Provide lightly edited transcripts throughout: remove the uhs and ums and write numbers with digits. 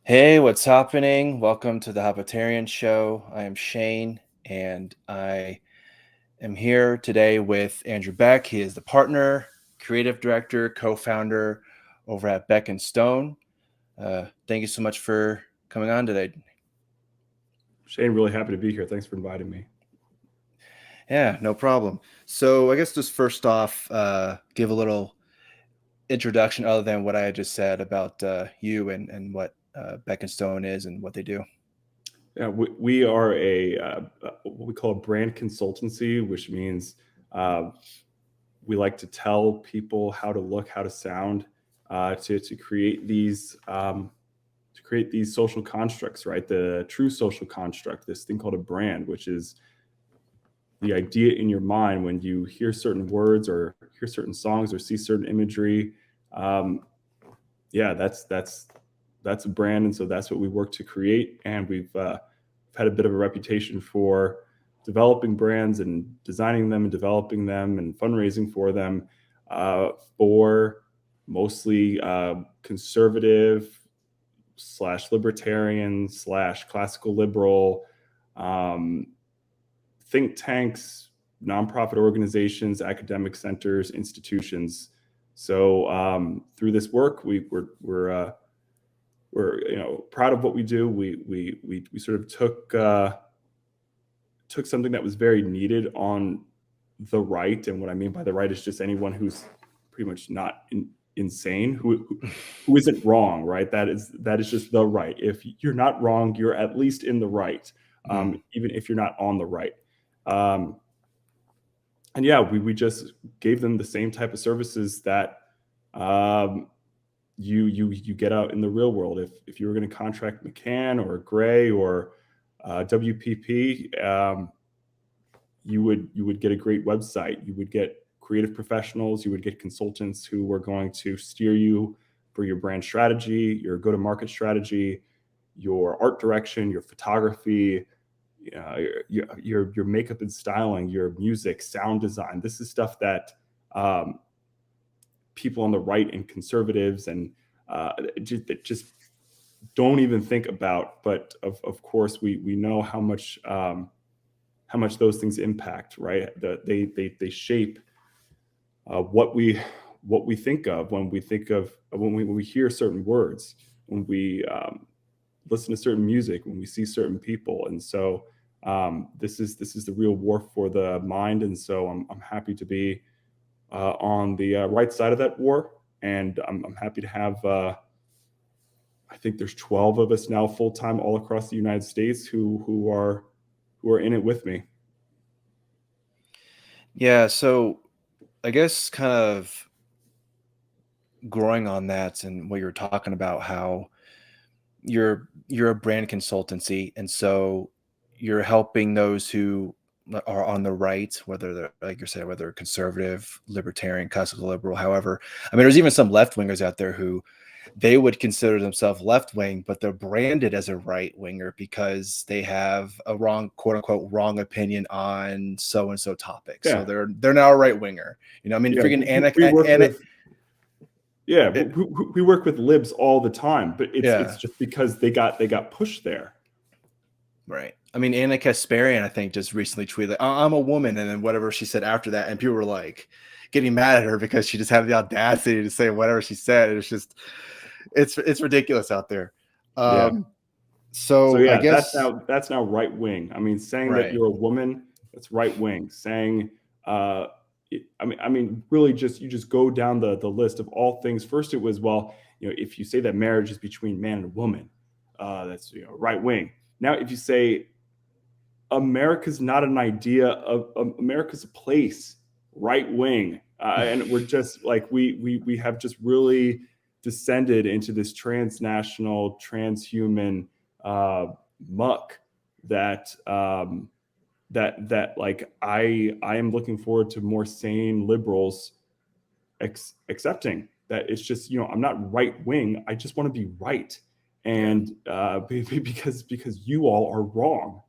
Hey, what's happening? Welcome to the Hapatarians Show. I am Shane, and I am here today with Andrew Beck. He is the partner, creative director, co-founder over at Beck Stone. Thank you so much for coming on today. Shane, really happy to be here. Thanks for inviting me. Yeah, no problem. So I guess just first off, give a little introduction other than what I had just said about you and what Beck Stone is and what they do. Yeah, we are what we call a brand consultancy, which means uh, we like to tell people how to look, how to sound, to create these social constructs, right? The true social construct, this thing called a brand, which is the idea in your mind when you hear certain words or hear certain songs or see certain imagery. Um, yeah, that's a brand, and so that's what we work to create. And we've had a bit of a reputation for developing brands and designing them and developing them and fundraising for them for mostly conservative slash libertarian slash classical liberal um, think tanks, nonprofit organizations, academic centers, institutions. So through this work, we're proud of what we do. We sort of took something that was very needed on the right, and what I mean by the right is just anyone who's pretty much not insane, who isn't wrong, right? That is just the right. If you're not wrong, you're at least in the right, even if you're not on the right. Um, and yeah, we just gave them the same type of services that um, you get out in the real world. If you were going to contract McCann or Gray or WPP, you would get a great website. You would get creative professionals. You would get consultants who were going to steer you for your brand strategy, your go-to-market strategy, your art direction, your photography, your makeup and styling, your music, sound design. This is stuff that people on the right and conservatives and just don't even think about. But of course, we know how much those things impact, right? They shape what we think of when we hear certain words, when we listen to certain music, when we see certain people. And so this is the real war for the mind. And so I'm happy to be on the right side of that war, and I'm happy to have. I think there's 12 of us now full time all across the United States who are in it with me. Yeah, so I guess kind of growing on that and what you're talking about, how you're a brand consultancy, and so you're helping those who are on the right, whether they're, like you said, whether conservative, libertarian, classical liberal, however. I mean, there's even some left wingers out there who they would consider themselves left wing, but they're branded as a right winger because they have a wrong, quote unquote, wrong opinion on so and so topic. So Yeah, they're now a right winger. You know, I mean, yeah. freaking We work with it, we work with libs all the time, but it's yeah, just because they got pushed there. right. I mean, Anna Kasparian, I think, just recently tweeted, like, I'm a woman, and then whatever she said after that, and people were like getting mad at her because she just had the audacity to say whatever she said. It's just, it's ridiculous out there. Yeah. Um, So so I yeah, guess, that's now right wing. I mean, saying that right. you're a woman, that's right wing. Saying, uh, I mean, really, just you just go down the list of all things. First, it was, well, if you say that marriage is between man and woman, that's right wing. Now, if you say America's not an idea, of America's a place, right wing, and we're just like we have just really descended into this transnational, transhuman muck that like I am looking forward to more sane liberals accepting that it's just I'm not right wing. I just want to be right, Yeah. and because you all are wrong.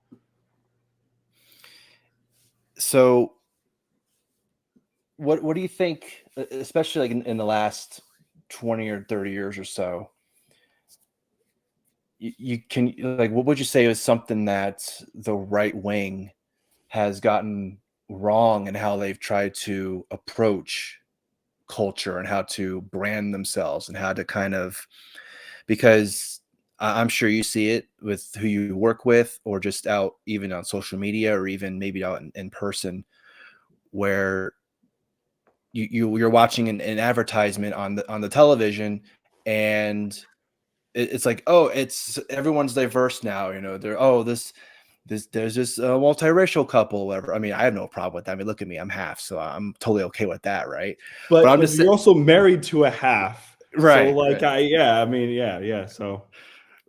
So what do you think, especially like in the last 20 or 30 years or so, you can, like, what would you say is something that the right wing has gotten wrong and how they've tried to approach culture and how to brand themselves and how to kind of, because I'm sure you see it with who you work with or just out even on social media or even maybe out in person where you're watching an advertisement on the television and it's like, oh, it's everyone's diverse now, they're, oh, this there's this multiracial couple, whatever. I mean, I have no problem with that. I mean, look at me, I'm half, so I'm totally okay with that, right? But I'm But just you're also married to a half. So right, like right. I mean, yeah. So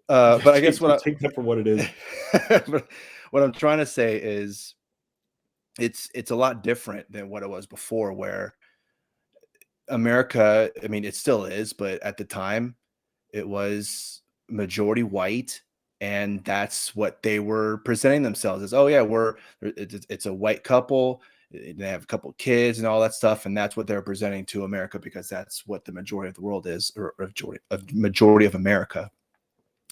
But I guess take that for what it is. but what I'm trying to say is it's a lot different than what it was before, where America, I mean, it still is, but at the time, it was majority white, and that's what they were presenting themselves as. Oh yeah, it's a white couple. They have a couple kids and all that stuff, and that's what they're presenting to America because that's what the majority of the world is, or majority of America.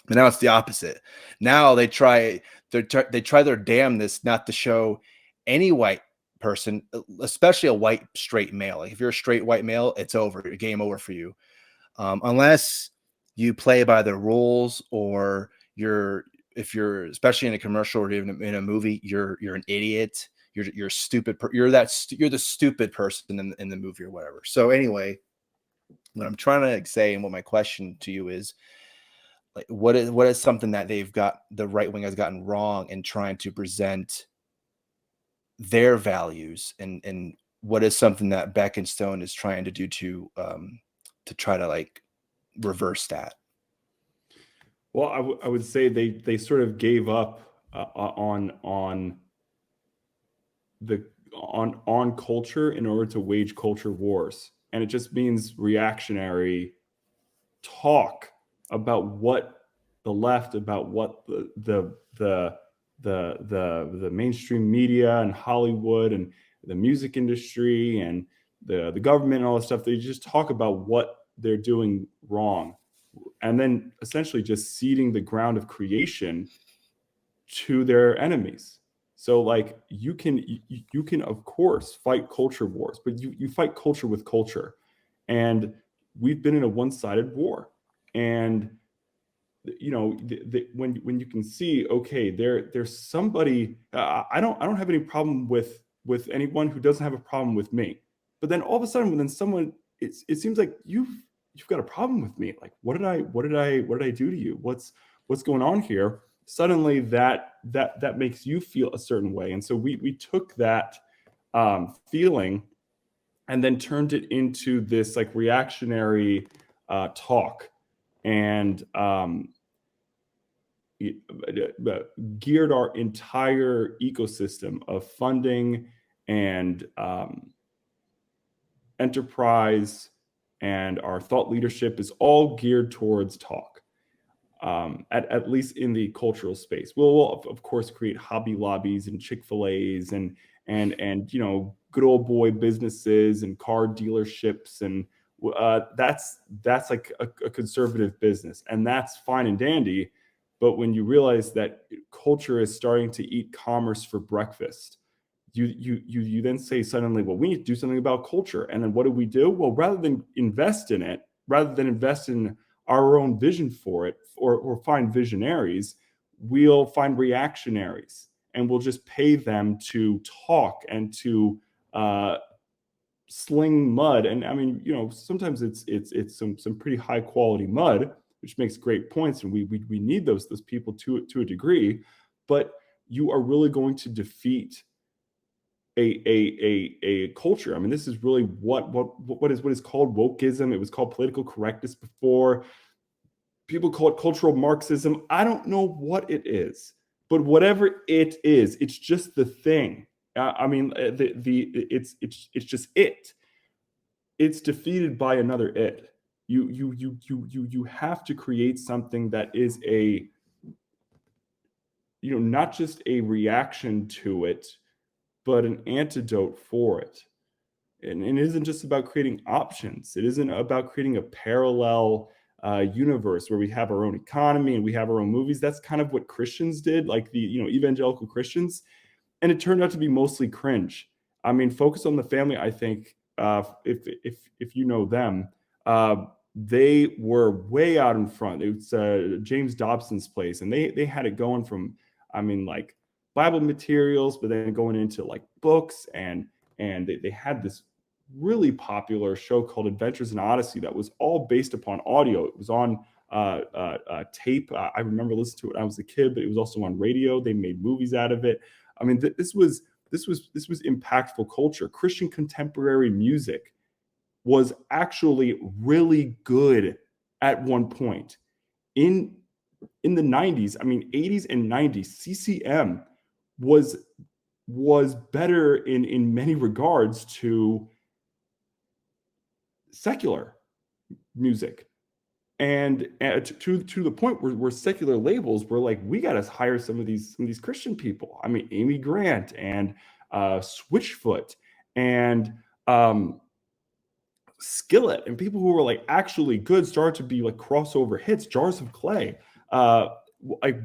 But now it's the opposite. Now they try their damnedest not to show any white person, especially a white straight male. Like if you're a straight white male, it's over. Game over for you, unless you play by the rules, or if you're especially in a commercial or even in a movie, you're an idiot. You're stupid. You're the stupid person in the movie or whatever. So anyway, what I'm trying to say and what my question to you is, like, what is something that the right wing has gotten wrong in trying to present their values, and what is something that Beck and Stone is trying to do to try to like reverse that. Well, I would say they sort of gave up on the on culture in order to wage culture wars, and it just means reactionary talk about what the left, about what the mainstream media and Hollywood and the music industry and the government and all this stuff. They just talk about what they're doing wrong, and then essentially just ceding the ground of creation to their enemies. So like you can of course fight culture wars, but you fight culture with culture. And we've been in a one-sided war. And when you can see, okay, there's somebody, I don't have any problem with anyone who doesn't have a problem with me. But then all of a sudden when then someone, it seems like you've got a problem with me. Like what did I do to you? What's going on here? Suddenly that makes you feel a certain way. And so we took that feeling and then turned it into this like reactionary talk, and geared our entire ecosystem of funding and enterprise and our thought leadership is all geared towards talk. At least in the cultural space. We'll of course create Hobby Lobbies and Chick-fil-A's and good old boy businesses and car dealerships, and that's like a conservative business, and that's fine and dandy. But when you realize that culture is starting to eat commerce for breakfast, you then say suddenly, well, we need to do something about culture. And then what do? Well, rather than invest in it, rather than invest in our own vision for it, or find visionaries, we'll find reactionaries, and we'll just pay them to talk and to sling mud. And I mean, sometimes it's some pretty high quality mud, which makes great points, and we need those people to a degree. But you are really going to defeat a culture. I mean, this is really what is called wokeism. It was called political correctness before. People call it cultural Marxism. I don't know what it is, but whatever it is, it's just the thing. I mean, it's just it. It's defeated by another it. You have to create something that is not just a reaction to it, but an antidote for it. And it isn't just about creating options. It isn't about creating a parallel universe where we have our own economy and we have our own movies. That's kind of what Christians did, like the evangelical Christians, and it turned out to be mostly cringe. I mean, Focus on the Family, I think, if you know them, they were way out in front. It's James Dobson's place, and they had it going from, I mean, like Bible materials, but then going into like books, and they had this really popular show called Adventures in Odyssey that was all based upon audio. It was on tape. I remember listening to it when I was a kid, but it was also on radio. They made movies out of it. I mean, this was impactful culture. Christian contemporary music was actually really good at one point. In the 90s, I mean 80s and 90s, CCM was better in many regards to secular music. And to the point where secular labels were like, we got to hire some of these Christian people. I mean, Amy Grant and Switchfoot and Skillet, and people who were like actually good started to be like crossover hits. Jars of Clay. Like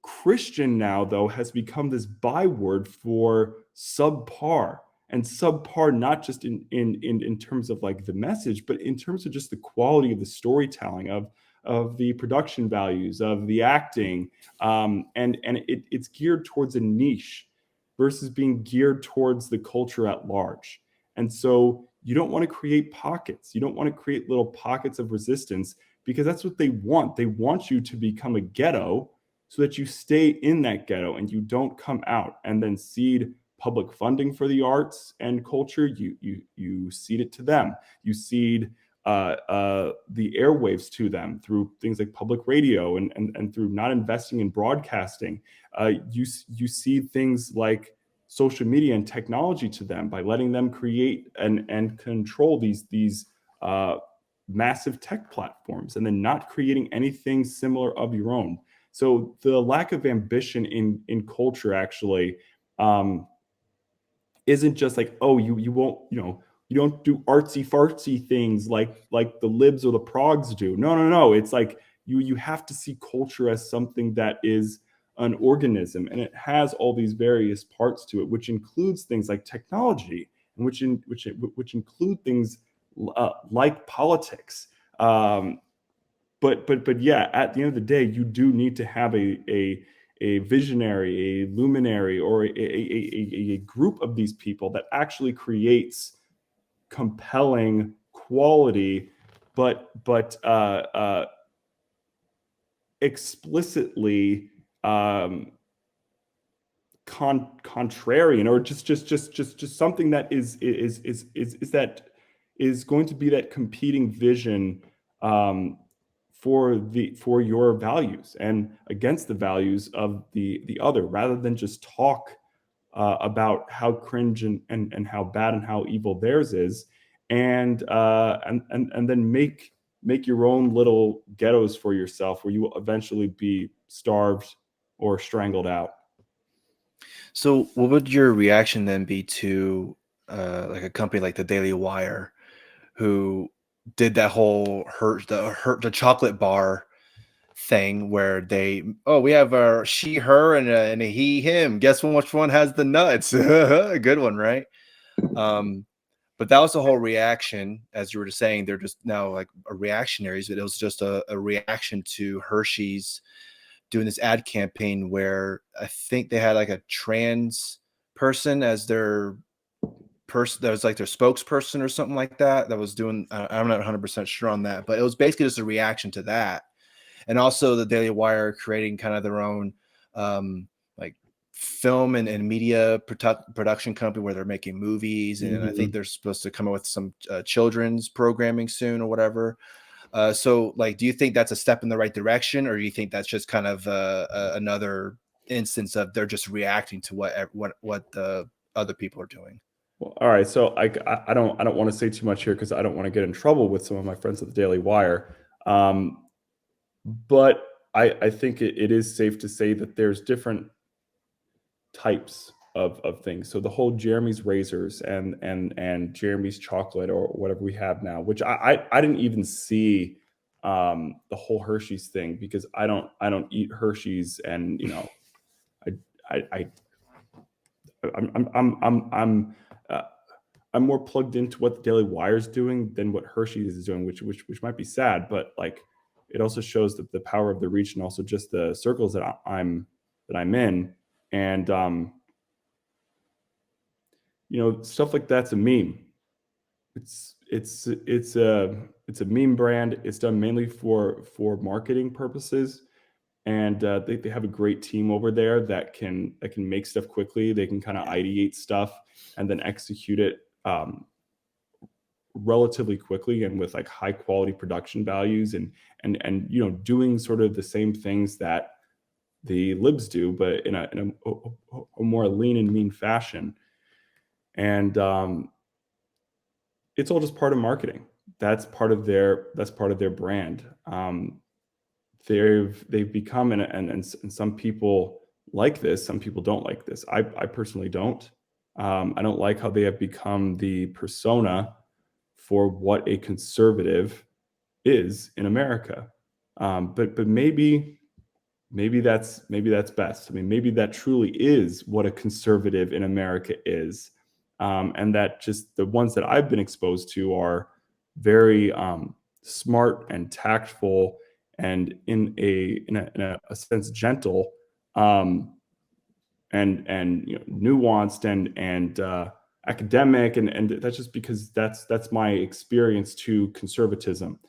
Christian now though has become this byword for subpar. And subpar not just in terms of like the message, but in terms of just the quality of the storytelling, of the production values, of the acting, and it's geared towards a niche versus being geared towards the culture at large. And so you don't want to create pockets. You don't want to create little pockets of resistance, because that's what they want. They want you to become a ghetto so that you stay in that ghetto and you don't come out and then cede public funding for the arts and culture. You cede it to them. You cede the airwaves to them through things like public radio and through not investing in broadcasting. You cede things like social media and technology to them by letting them create and control these massive tech platforms, and then not creating anything similar of your own. So the lack of ambition in culture actually isn't just like, oh, you won't, you don't do artsy fartsy things like the libs or the progs do. No. It's like you have to see culture as something that is an organism, and it has all these various parts to it, which includes things like technology, and which include things like politics. But yeah, at the end of the day, you do need to have a visionary, a luminary, or a group of these people that actually creates compelling quality, but explicitly contrarian, or just something that is going to be that competing vision for your values and against the values of the other, rather than just talk about how cringe and how bad and how evil theirs is, and then make your own little ghettos for yourself, where you will eventually be starved or strangled out. So, what would your reaction then be to like a company like the Daily Wire, who did that whole the chocolate bar thing where we have a she her and a he him. Guess which one has the nuts? A good one, right? But that was the whole reaction, as you were just saying. They're just now like reactionaries, but it was just a reaction to Hershey's doing this ad campaign where I think they had like a trans person as their person that was like their spokesperson or something like that. That was doing. I'm not 100% sure on that, but it was basically just a reaction to that. And also the Daily Wire creating kind of their own like film and media production company where they're making movies, and I think they're supposed to come up with some children's programming soon or whatever. So like, do you think that's a step in the right direction, or do you think that's just kind of another instance of they're just reacting to what the other people are doing? Well, all right. So I don't want to say too much here, because I don't want to get in trouble with some of my friends at the Daily Wire. But I think it is safe to say that there's different types of things. So the whole Jeremy's razors and Jeremy's chocolate, or whatever we have now, which I didn't even see the whole Hershey's thing, because I don't eat Hershey's, and I uh, I'm more plugged into what the Daily Wire is doing than what Hershey's is doing, which might be sad, but like it also shows the power of the reach, and also just the circles that I'm in, and stuff like that's a meme. It's a meme brand. It's done mainly for marketing purposes, and they have a great team over there that can make stuff quickly. They can kind of ideate stuff and then execute it relatively quickly, and with like high quality production values, and doing sort of the same things that the libs do, but in a more lean and mean fashion. And it's all just part of marketing. That's part of their brand. They've become, and some people like this, some people don't like this. I personally don't. I don't like how they have become the persona for what a conservative is in America. But maybe that's best. I mean, maybe that truly is what a conservative in America is. And that just the ones that I've been exposed to are very smart and tactful, and in a sense gentle, and nuanced, and academic, and that's just because that's my experience to conservatism.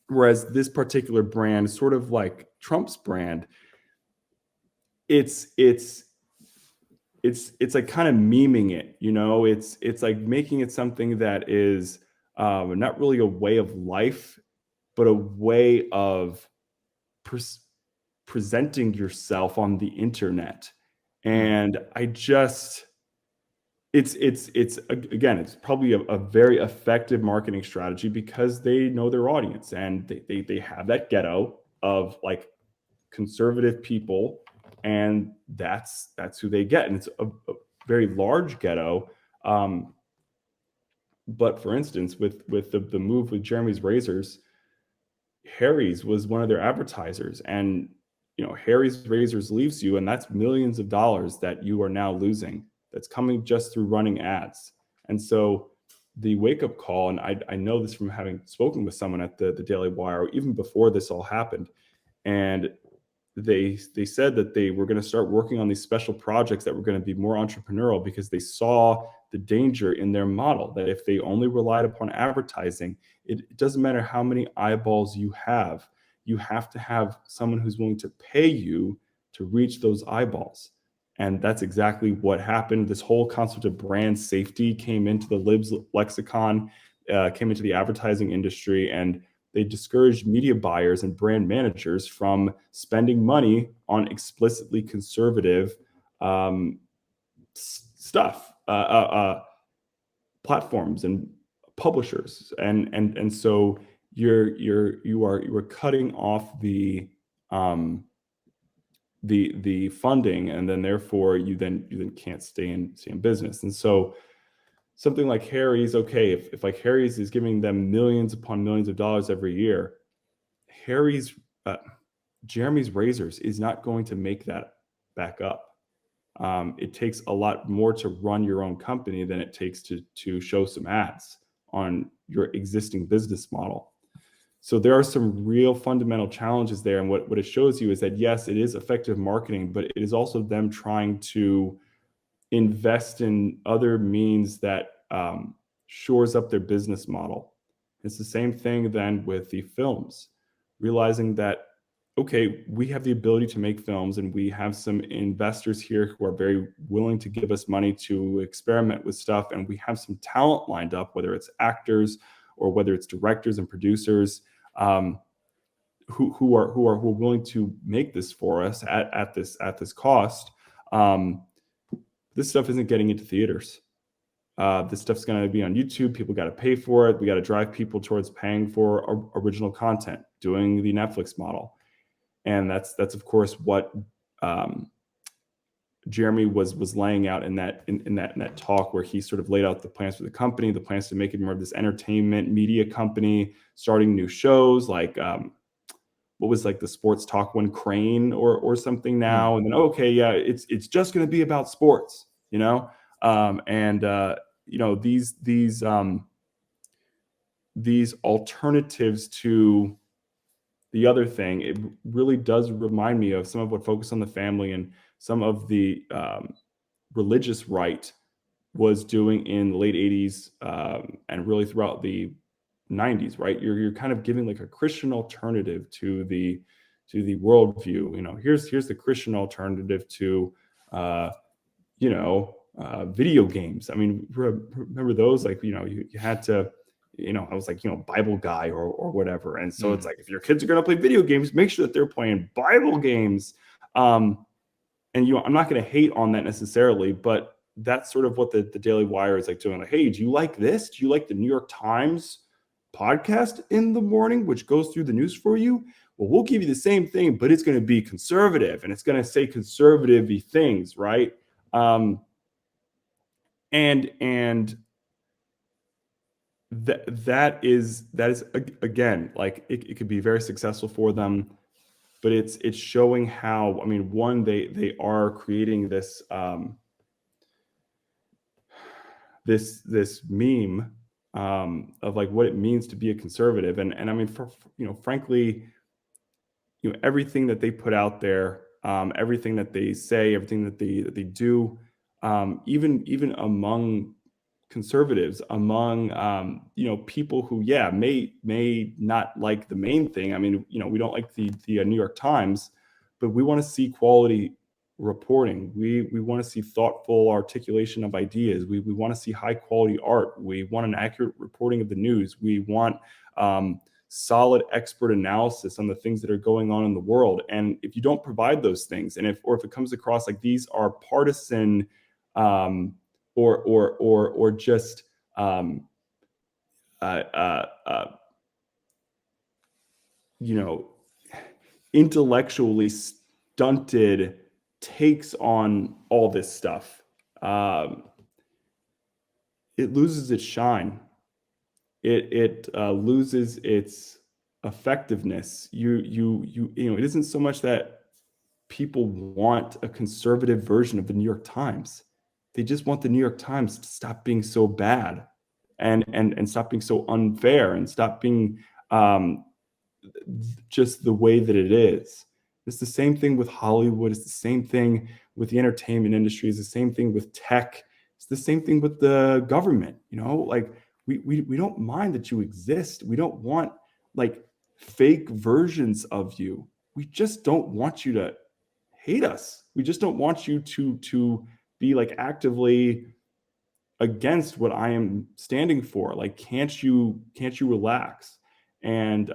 Whereas this particular brand, sort of like Trump's brand, it's like kind of memeing it, it's like making it something that is not really a way of life, but a way of presenting yourself on the internet. And I just, it's again, it's probably a very effective marketing strategy, because they know their audience, and they have that ghetto of like conservative people, and that's who they get, and it's a very large ghetto. But for instance, with the move with Jeremy's Razors, Harry's was one of their advertisers, and Harry's Razors leaves you, and that's millions of dollars that you are now losing, that's coming just through running ads. And so the wake-up call, and I know this from having spoken with someone at the Daily Wire even before this all happened, and they said that they were going to start working on these special projects that were going to be more entrepreneurial, because they saw the danger in their model, that if they only relied upon advertising, it doesn't matter how many eyeballs you have to have someone who's willing to pay you to reach those eyeballs. And that's exactly what happened. This whole concept of brand safety came into the libs lexicon, came into the advertising industry, and they discouraged media buyers and brand managers from spending money on explicitly conservative stuff, platforms and publishers, and so you are cutting off the funding, and then therefore you then can't stay in business. And so something like Harry's, okay, if like Harry's is giving them millions upon millions of dollars every year, Jeremy's Razors is not going to make that back up. It takes a lot more to run your own company than it takes to show some ads on your existing business model. So there are some real fundamental challenges there. And what it shows you is that, yes, it is effective marketing, but it is also them trying to invest in other means that shores up their business model. It's the same thing then with the films, realizing that, okay, we have the ability to make films, and we have some investors here who are very willing to give us money to experiment with stuff, and we have some talent lined up, whether it's actors or whether it's directors and producers, who are willing to make this for us at this cost. This stuff isn't getting into theaters. This stuff's going to be on YouTube. People got to pay for it. We got to drive people towards paying for original content, doing the Netflix model. And that's of course what Jeremy was laying out in that talk, where he sort of laid out the plans for the company, the plans to make it more of this entertainment media company, starting new shows like what was like the sports talk one, Crane or something now, and then okay, yeah, it's just going to be about sports, you know, and you know, these alternatives to the other thing, it really does remind me of some of what Focus on the Family and some of the religious right was doing in the late 80s and really throughout the 90s, right? You're kind of giving like a Christian alternative to the worldview. You know, here's the Christian alternative to you know, video games. I mean, remember those? Like, you know, you had to, you know, I was like, you know, Bible guy or whatever. And so it's like, if your kids are going to play video games, make sure that they're playing Bible games. And, you know, I'm not going to hate on that necessarily, but that's sort of what the Daily Wire is like doing. Like, hey, do you like this? Do you like the New York Times podcast in the morning, which goes through the news for you? Well, we'll give you the same thing, but it's going to be conservative and it's going to say conservative-y things, right? And that is again, like it could be very successful for them, but it's showing how, I mean, one, they are creating this this meme of like what it means to be a conservative, and I mean, for, you know, frankly, you know, everything that they put out there, everything that they say, everything that they do, even among conservatives, among you know, people who, yeah, may not like the main thing. I mean, you know, we don't like the New York Times, but we want to see quality reporting. We want to see thoughtful articulation of ideas. We want to see high quality art. We want an accurate reporting of the news. We want solid expert analysis on the things that are going on in the world. And if you don't provide those things, and if it comes across like these are partisan or just you know, intellectually stunted takes on all this stuff, it loses its shine. It loses its effectiveness. You know, it isn't so much that people want a conservative version of the New York Times. They just want the New York Times to stop being so bad and stop being so unfair and stop being just the way that it is. It's the same thing with Hollywood. It's the same thing with the entertainment industry. It's the same thing with tech. It's the same thing with the government. You know, like we don't mind that you exist. We don't want like fake versions of you. We just don't want you to hate us. We just don't want you to be like actively against what I am standing for. Like, can't you relax? And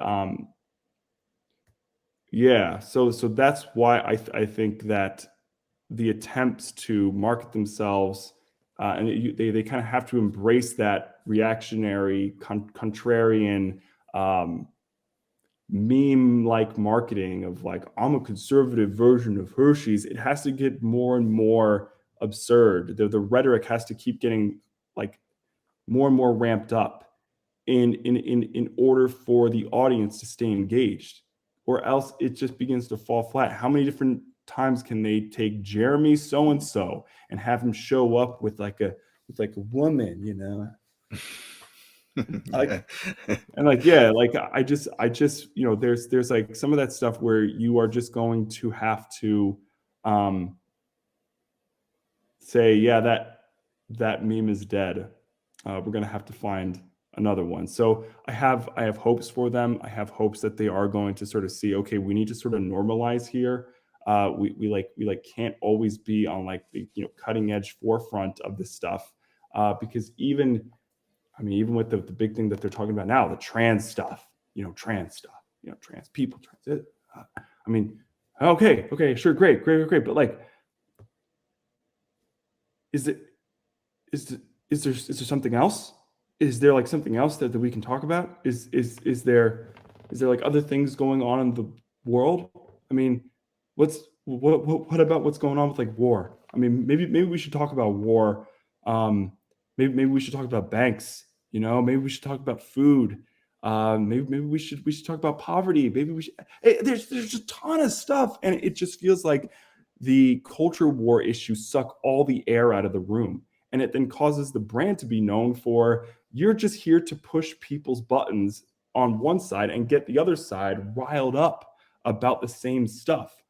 yeah, so that's why I think that the attempts to market themselves and they kind of have to embrace that reactionary, contrarian, meme-like marketing of like, I'm a conservative version of Hershey's. It has to get more and more absurd. The rhetoric has to keep getting like more and more ramped up in order for the audience to stay engaged, or else it just begins to fall flat. How many different times can they take Jeremy so and so and have him show up with like a woman, you know? Like, and like, yeah, like I just, you know, there's like some of that stuff where you are just going to have to say, yeah, that meme is dead. We're going to have to find another one. So I have hopes for them. I have hopes that they are going to sort of see, okay, we need to sort of normalize here. We can't always be on like the, you know, cutting edge forefront of this stuff, because even with the big thing that they're talking about now, the trans stuff, trans people, I mean, okay, sure, great, but like, is there something else? Is there like something else that we can talk about? Is there like other things going on in the world? I mean, what's what about what's going on with like war? I mean, maybe we should talk about war. Maybe we should talk about banks. You know, maybe we should talk about food. Maybe we should talk about poverty. Maybe we should. There's a ton of stuff, and it just feels like the culture war issues suck all the air out of the room, and it then causes the brand to be known for, you're just here to push people's buttons on one side and get the other side riled up about the same stuff.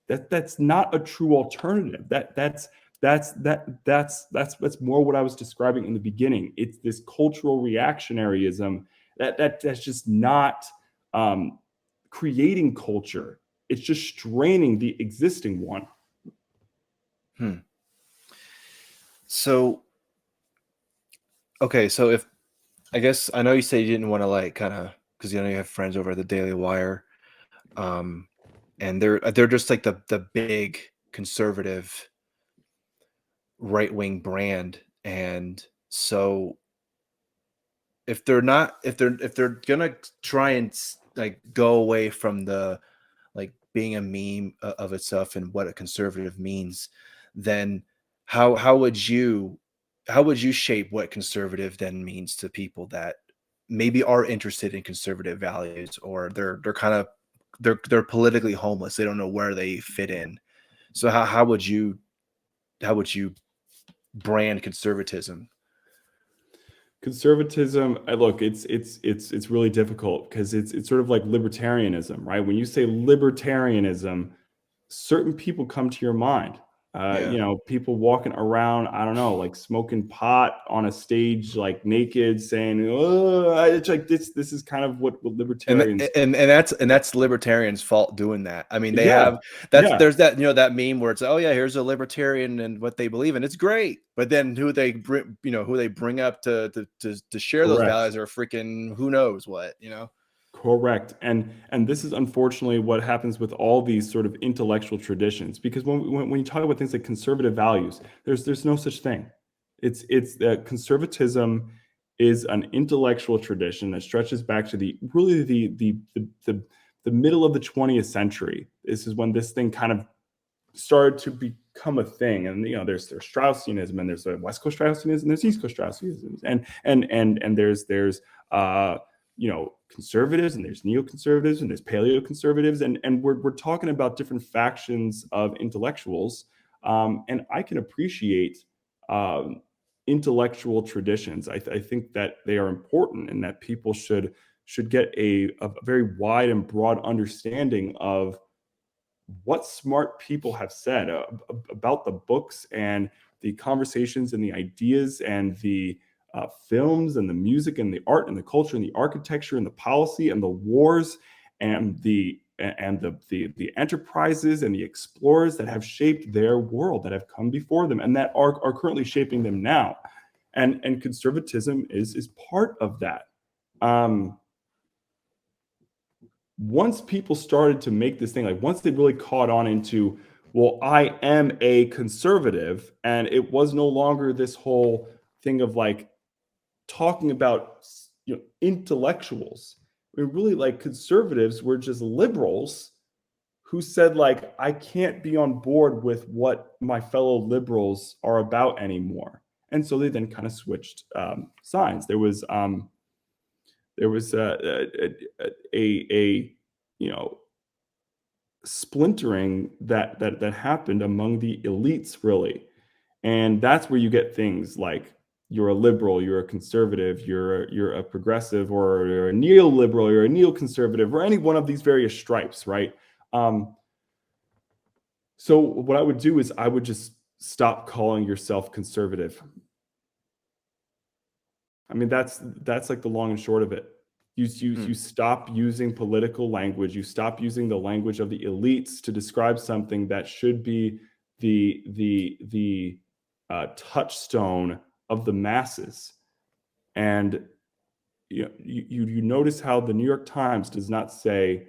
That's not a true alternative. That's more what I was describing in the beginning. It's this cultural reactionaryism that's just not creating culture. It's just straining the existing one. Hmm. So, okay, so if I guess I know you said you didn't want to like kind of because you know you have friends over at the Daily Wire, um, and they're just like the big conservative right wing brand, and so if they're gonna try and like go away from the like being a meme of itself and what a conservative means, then how would you shape what conservative then means to people that maybe are interested in conservative values, or they're kind of they're politically homeless, they don't know where they fit in. So how would you brand conservatism? Conservatism, look, it's really difficult because it's sort of like libertarianism, right? When you say libertarianism, certain people come to your mind. Yeah. People walking around, I don't know, like smoking pot on a stage, like naked, saying, "Oh," it's like this is kind of what And libertarians. that's libertarians' fault doing that. I mean, they Yeah, have that's yeah, there's that that meme where it's, oh yeah, here's a libertarian and what they believe in. It's great, but then who they bring up to share those correct. values are freaking who knows what. Correct. And this is unfortunately what happens with all these sort of intellectual traditions, because when you talk about things like conservative values, there's no such thing. It's that conservatism is an intellectual tradition that stretches back to the middle of the 20th century. This is when this thing kind of started to become a thing. And there's Straussianism, and there's a West Coast Straussianism, and there's East Coast Straussianism, and there's conservatives, and there's neoconservatives, and there's paleoconservatives, and we're talking about different factions of intellectuals. And I can appreciate intellectual traditions. I think that they are important, and that people should get a very wide and broad understanding of what smart people have said about the books and the conversations and the ideas and the films and the music and the art and the culture and the architecture and the policy and the wars and the enterprises and the explorers that have shaped their world, that have come before them, and that are currently shaping them now. And conservatism is part of that. Once people started to make this thing, like once they really caught on into, well, I am a conservative, and it was no longer this whole thing of like talking about intellectuals. I mean, really, like, conservatives were just liberals who said, like, I can't be on board with what my fellow liberals are about anymore. And so they then kind of switched signs. There was a splintering that happened among the elites, really. And that's where you get things like, you're a liberal, you're a conservative, you're a progressive, or you're a neoliberal, you're a neoconservative, or any one of these various stripes, right? So what I would do is I would just stop calling yourself conservative. I mean, that's like the long and short of it. You stop using political language. You stop using the language of the elites to describe something that should be the touchstone of the masses. And you notice how the New York Times does not say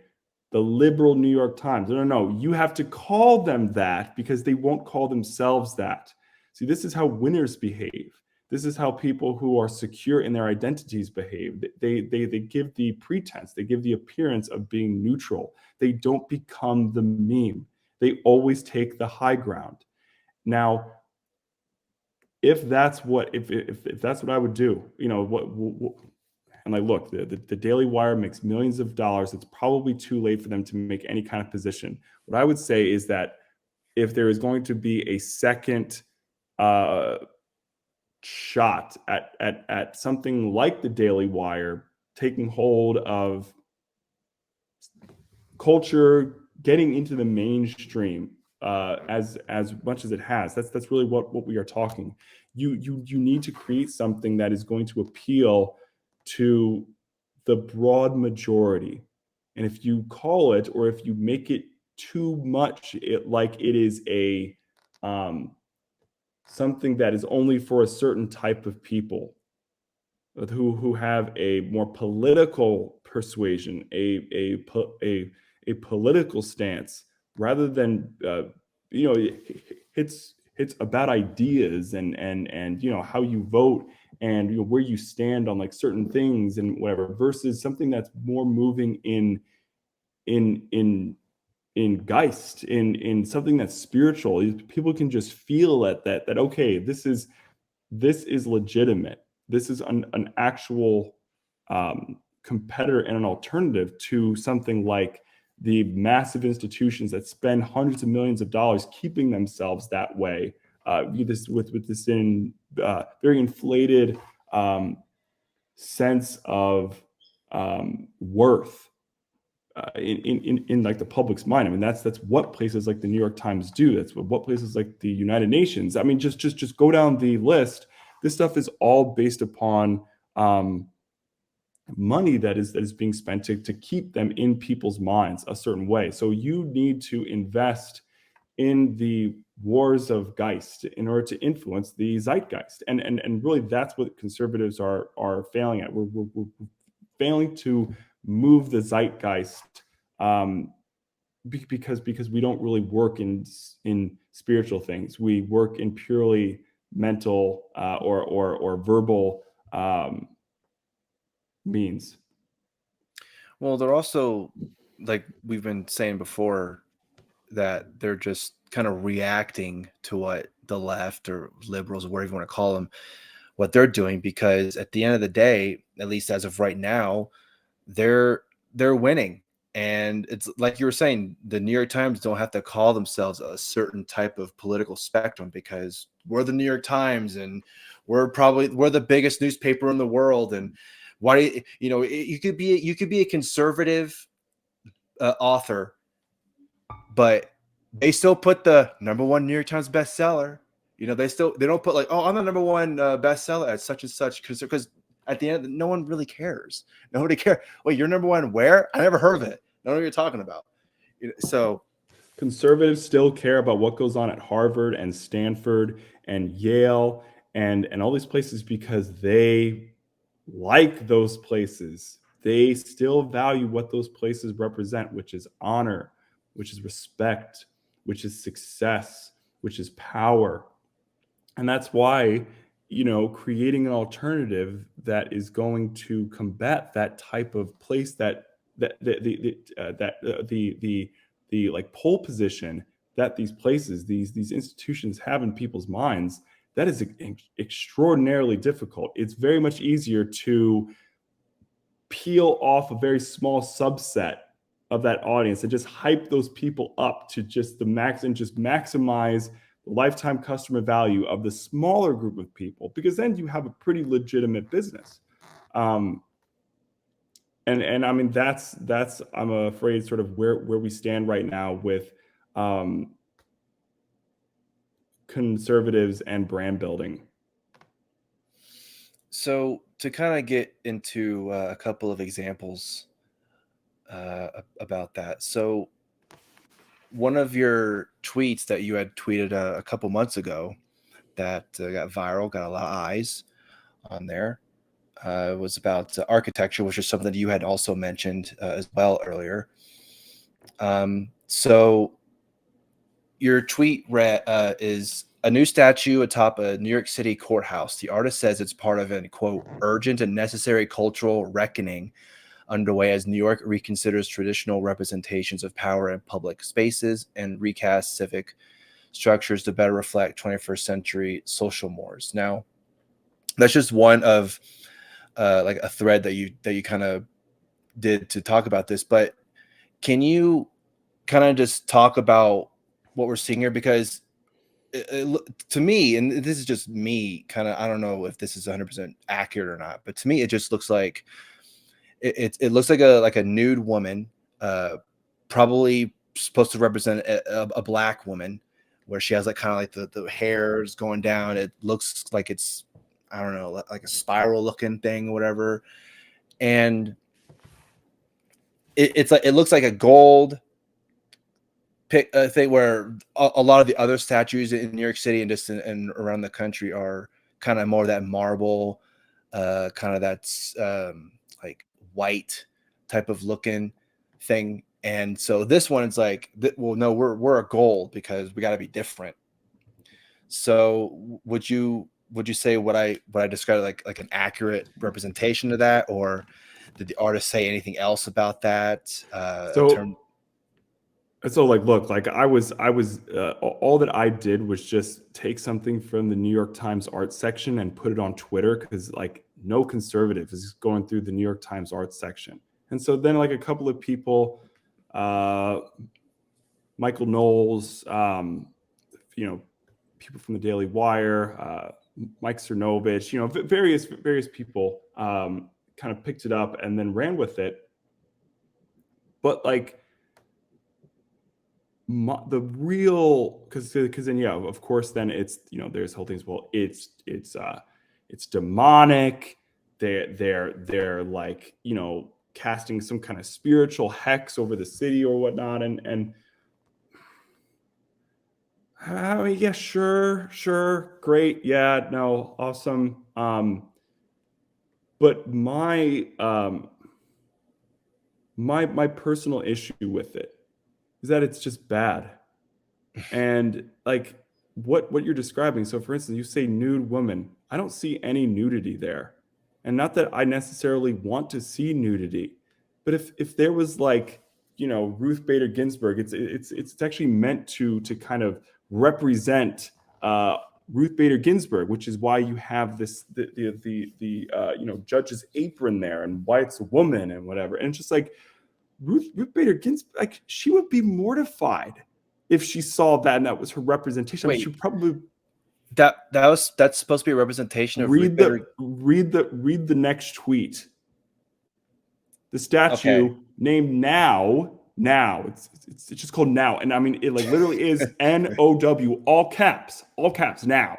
the liberal New York Times. No. You have to call them that because they won't call themselves that. See, this is how winners behave. This is how people who are secure in their identities behave. They give the pretense, they give the appearance of being neutral. They don't become the meme. They always take the high ground. Now, if that's what I would do, and like, look, the Daily Wire makes millions of dollars. It's probably too late for them to make any kind of position. What I would say is that if there is going to be a second uh, shot at something like the Daily Wire taking hold of culture, getting into the mainstream as much as it has, that's really what we are talking. You need to create something that is going to appeal to the broad majority. And if you call it, or if you make it too much, like it is a something that is only for a certain type of people who have a more political persuasion, a political stance, rather than it's about ideas and how you vote, and where you stand on like certain things and whatever, versus something that's more moving in Geist, in something that's spiritual. People can just feel that okay, this is legitimate. This is an actual competitor and an alternative to something like the massive institutions that spend hundreds of millions of dollars keeping themselves that way. With this very inflated sense of worth in like the public's mind. I mean, that's what places like the New York Times do. That's what places like the United Nations. I mean, just go down the list. This stuff is all based upon money that is being spent to keep them in people's minds a certain way. So you need to invest in the wars of Geist in order to influence the zeitgeist. And really, that's what conservatives are failing at. We're failing to move the zeitgeist, because we don't really work in spiritual things. We work in purely mental or verbal means. Well, they're also, like we've been saying before, that they're just kind of reacting to what the left or liberals, or whatever you want to call them, what they're doing, because at the end of the day, at least as of right now, they're winning. And it's like you were saying, the New York Times don't have to call themselves a certain type of political spectrum, because we're the New York Times and we're the biggest newspaper in the world. And why do you could be a conservative author, but they still put the #1 New York Times bestseller. They don't put like, oh, I'm the #1 bestseller at such and such, because at the end, no one really cares. Nobody cares. Wait, you're #1 where? I never heard of it. I don't know what you're talking about. So conservatives still care about what goes on at Harvard and Stanford and Yale and all these places, because they like those places. They still value what those places represent, which is honor, which is respect, which is success, which is power. And that's why, creating an alternative that is going to combat that type of place, that the like pole position that these places, these institutions have in people's minds, that is extraordinarily difficult. It's very much easier to peel off a very small subset of that audience and just hype those people up to just the max, and just maximize the lifetime customer value of the smaller group of people, because then you have a pretty legitimate business. And I mean, that's I'm afraid sort of where we stand right now with conservatives and brand building. So to kind of get into a couple of examples about that. So one of your tweets that you had tweeted a couple months ago that got viral, got a lot of eyes on there, was about architecture, which is something that you had also mentioned as well earlier. So your tweet is a new statue atop a New York City courthouse. The artist says it's part of an, quote, urgent and necessary cultural reckoning underway as New York reconsiders traditional representations of power in public spaces and recasts civic structures to better reflect 21st century social mores. Now, that's just one of like a thread that you kind of did to talk about this, but can you kind of just talk about what we're seeing here? Because to me, and this is just me, kind of, I don't know if this is 100% accurate or not, but to me, it just looks like it looks like a nude woman, probably supposed to represent a black woman, where she has like kind of like the hairs going down. It looks like it's, I don't know, like a spiral looking thing or whatever, and it's like, it looks like a gold thing, where a lot of the other statues in New York City and just and around the country are kind of more that marble, kind of that's like white type of looking thing. And so this one is like, well, no, we're a gold because we got to be different. So would you say what I described like an accurate representation of that, or did the artist say anything else about that? So like, look, like I was all that I did was just take something from the New York Times art section and put it on Twitter, because like no conservative is going through the New York Times art section. And so then like a couple of people, Michael Knowles, people from the Daily Wire, Mike Cernovich, various people kind of picked it up and then ran with it. But like, the real, because then of course then it's, there's whole things, well, it's demonic, they're like, casting some kind of spiritual hex over the city or whatnot, and I mean, yeah, sure, great, yeah, no, awesome, but my personal issue with it is that it's just bad. And like what you're describing, so for instance, you say nude woman, I don't see any nudity there. And not that I necessarily want to see nudity, but if there was like, Ruth Bader Ginsburg, it's actually meant to kind of represent Ruth Bader Ginsburg, which is why you have this the judge's apron there and why it's a woman and whatever. And it's just like, Ruth Bader Ginsburg, like, she would be mortified if she saw that and that was her representation. Wait, I mean, she probably that's supposed to be a representation of read the next tweet. The statue named Now, it's just called Now, and I mean it like literally is NOW, all caps, Now,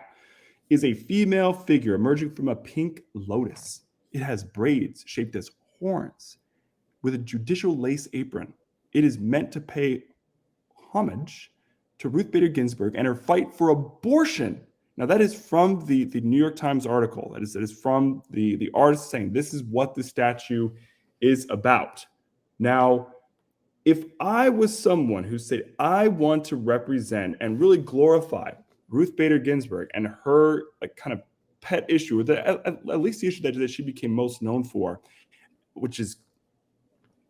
is a female figure emerging from a pink lotus. It has braids shaped as horns, with a judicial lace apron. It is meant to pay homage to Ruth Bader Ginsburg and her fight for abortion. Now, that is from the New York Times article. That is from the artist saying this is what the statue is about. Now, if I was someone who said, I want to represent and really glorify Ruth Bader Ginsburg and her like kind of pet issue, or at least the issue that she became most known for, which is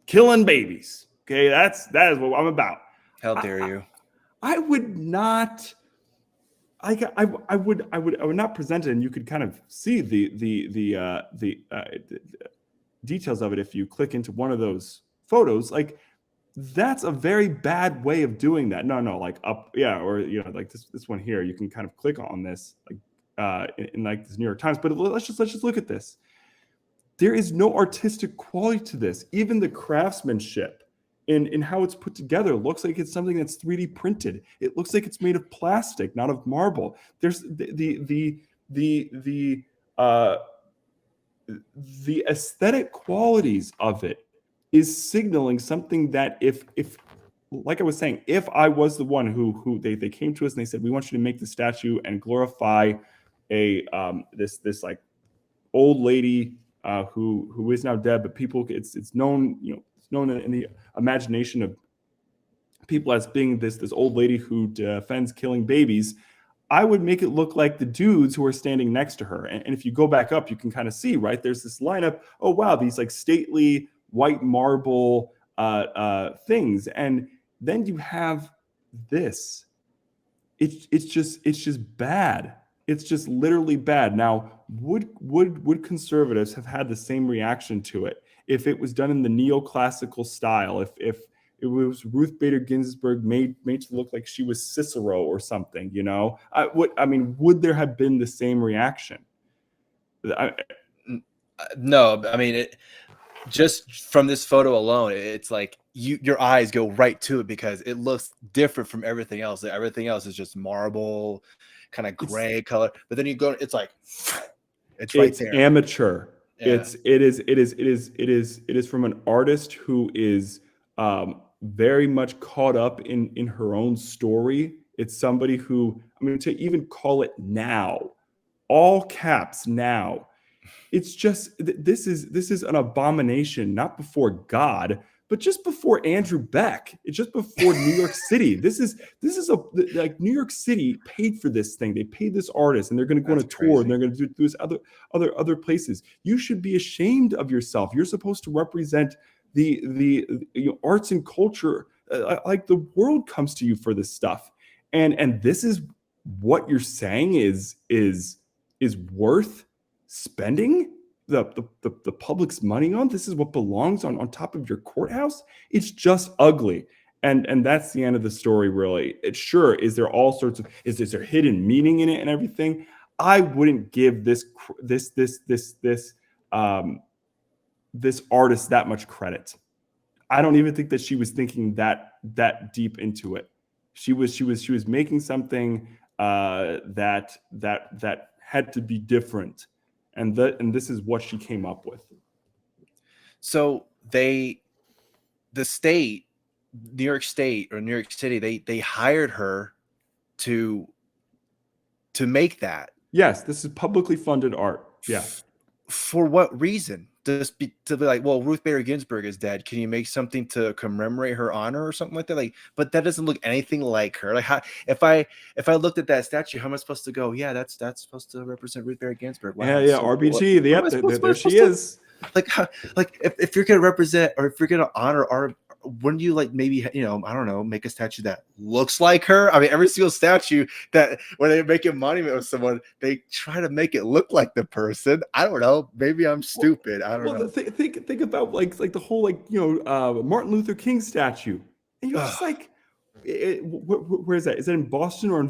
killing babies. Okay, that is what I'm about. How dare you? I would not. I would not present it, and you could kind of see the details of it if you click into one of those photos. Like, that's a very bad way of doing that. No, like up, yeah, or like this one here. You can kind of click on this, like in like this New York Times. But let's just look at this. There is no artistic quality to this. Even the craftsmanship in how it's put together looks like it's something that's 3D printed. It looks like it's made of plastic, not of marble. There's the aesthetic qualities of it is signaling something that if like I was saying, if I was the one who they came to us and they said, we want you to make the statue and glorify a this like old lady who is now dead, but people, it's known, it's known in the imagination of people as being this old lady who defends killing babies. I would make it look like the dudes who are standing next to her. And if you go back up, you can kind of see, right? There's this lineup. Oh, wow, these like stately white marble things, and then you have this. It's just bad. It's just literally bad. Now, would conservatives have had the same reaction to it if it was done in the neoclassical style? If it was Ruth Bader Ginsburg made to look like she was Cicero or something, you know? Would there have been the same reaction? No, I mean, just from this photo alone, it's like your eyes go right to it because it looks different from everything else. Everything else is just marble, kind of gray color. But then you go, it's like it's right there. Amateur. Yeah. It is from an artist who is very much caught up in her own story. It's somebody who, I mean, to even call it now, all caps now, it's just, this is an abomination, not before God, but just before Andrew Beck. It's just before New York City. This is like New York City paid for this thing. They paid this artist, and they're going to go on a tour, and they're going to do this other places. You should be ashamed of yourself. You're supposed to represent the arts and culture. Like, the world comes to you for this stuff, and this is what you're saying is worth spending the public's money on. This is what belongs on top of your courthouse. It's just ugly. And that's the end of the story, really. It sure is. There all sorts of, is there hidden meaning in it and everything? I wouldn't give this artist that much credit. I don't even think that she was thinking that deep into it. She was making something that had to be different, and this is what she came up with. So the state, New York State or New York City, they hired her to make that. Yes, this is publicly funded art. Yeah. For what reason? To be like, well, Ruth Bader Ginsburg is dead. Can you make something to commemorate her honor or something like that? Like, but that doesn't look anything like her. Like, how, if I looked at that statue, how am I supposed to go? Yeah, that's supposed to represent Ruth Bader Ginsburg. Wow, Yeah. So RBG. Cool. There she is. Like, if you're gonna represent, or if you're gonna honor our, wouldn't you, like, maybe, I don't know, make a statue that looks like her? I mean, every single statue that when they make a monument of someone, they try to make it look like the person. I don't know. Maybe I'm stupid. I don't know. Think about like the whole, Martin Luther King statue, and you're just like, where is that? Is that in Boston or in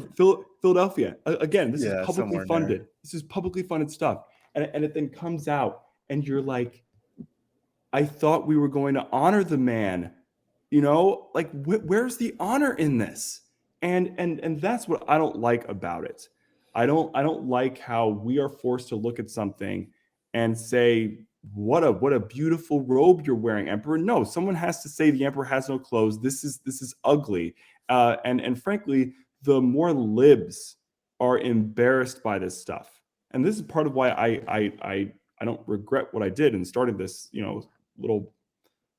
Philadelphia? Again, this is publicly funded. This is publicly funded stuff, and it then comes out, and you're like, I thought we were going to honor the man. Like, where's the honor in this? And that's what I don't like about it. I don't like how we are forced to look at something and say, what a beautiful robe you're wearing, Emperor. No, someone has to say the Emperor has no clothes. This is ugly. And frankly, the more libs are embarrassed by this stuff. And this is part of why I don't regret what I did in starting this, little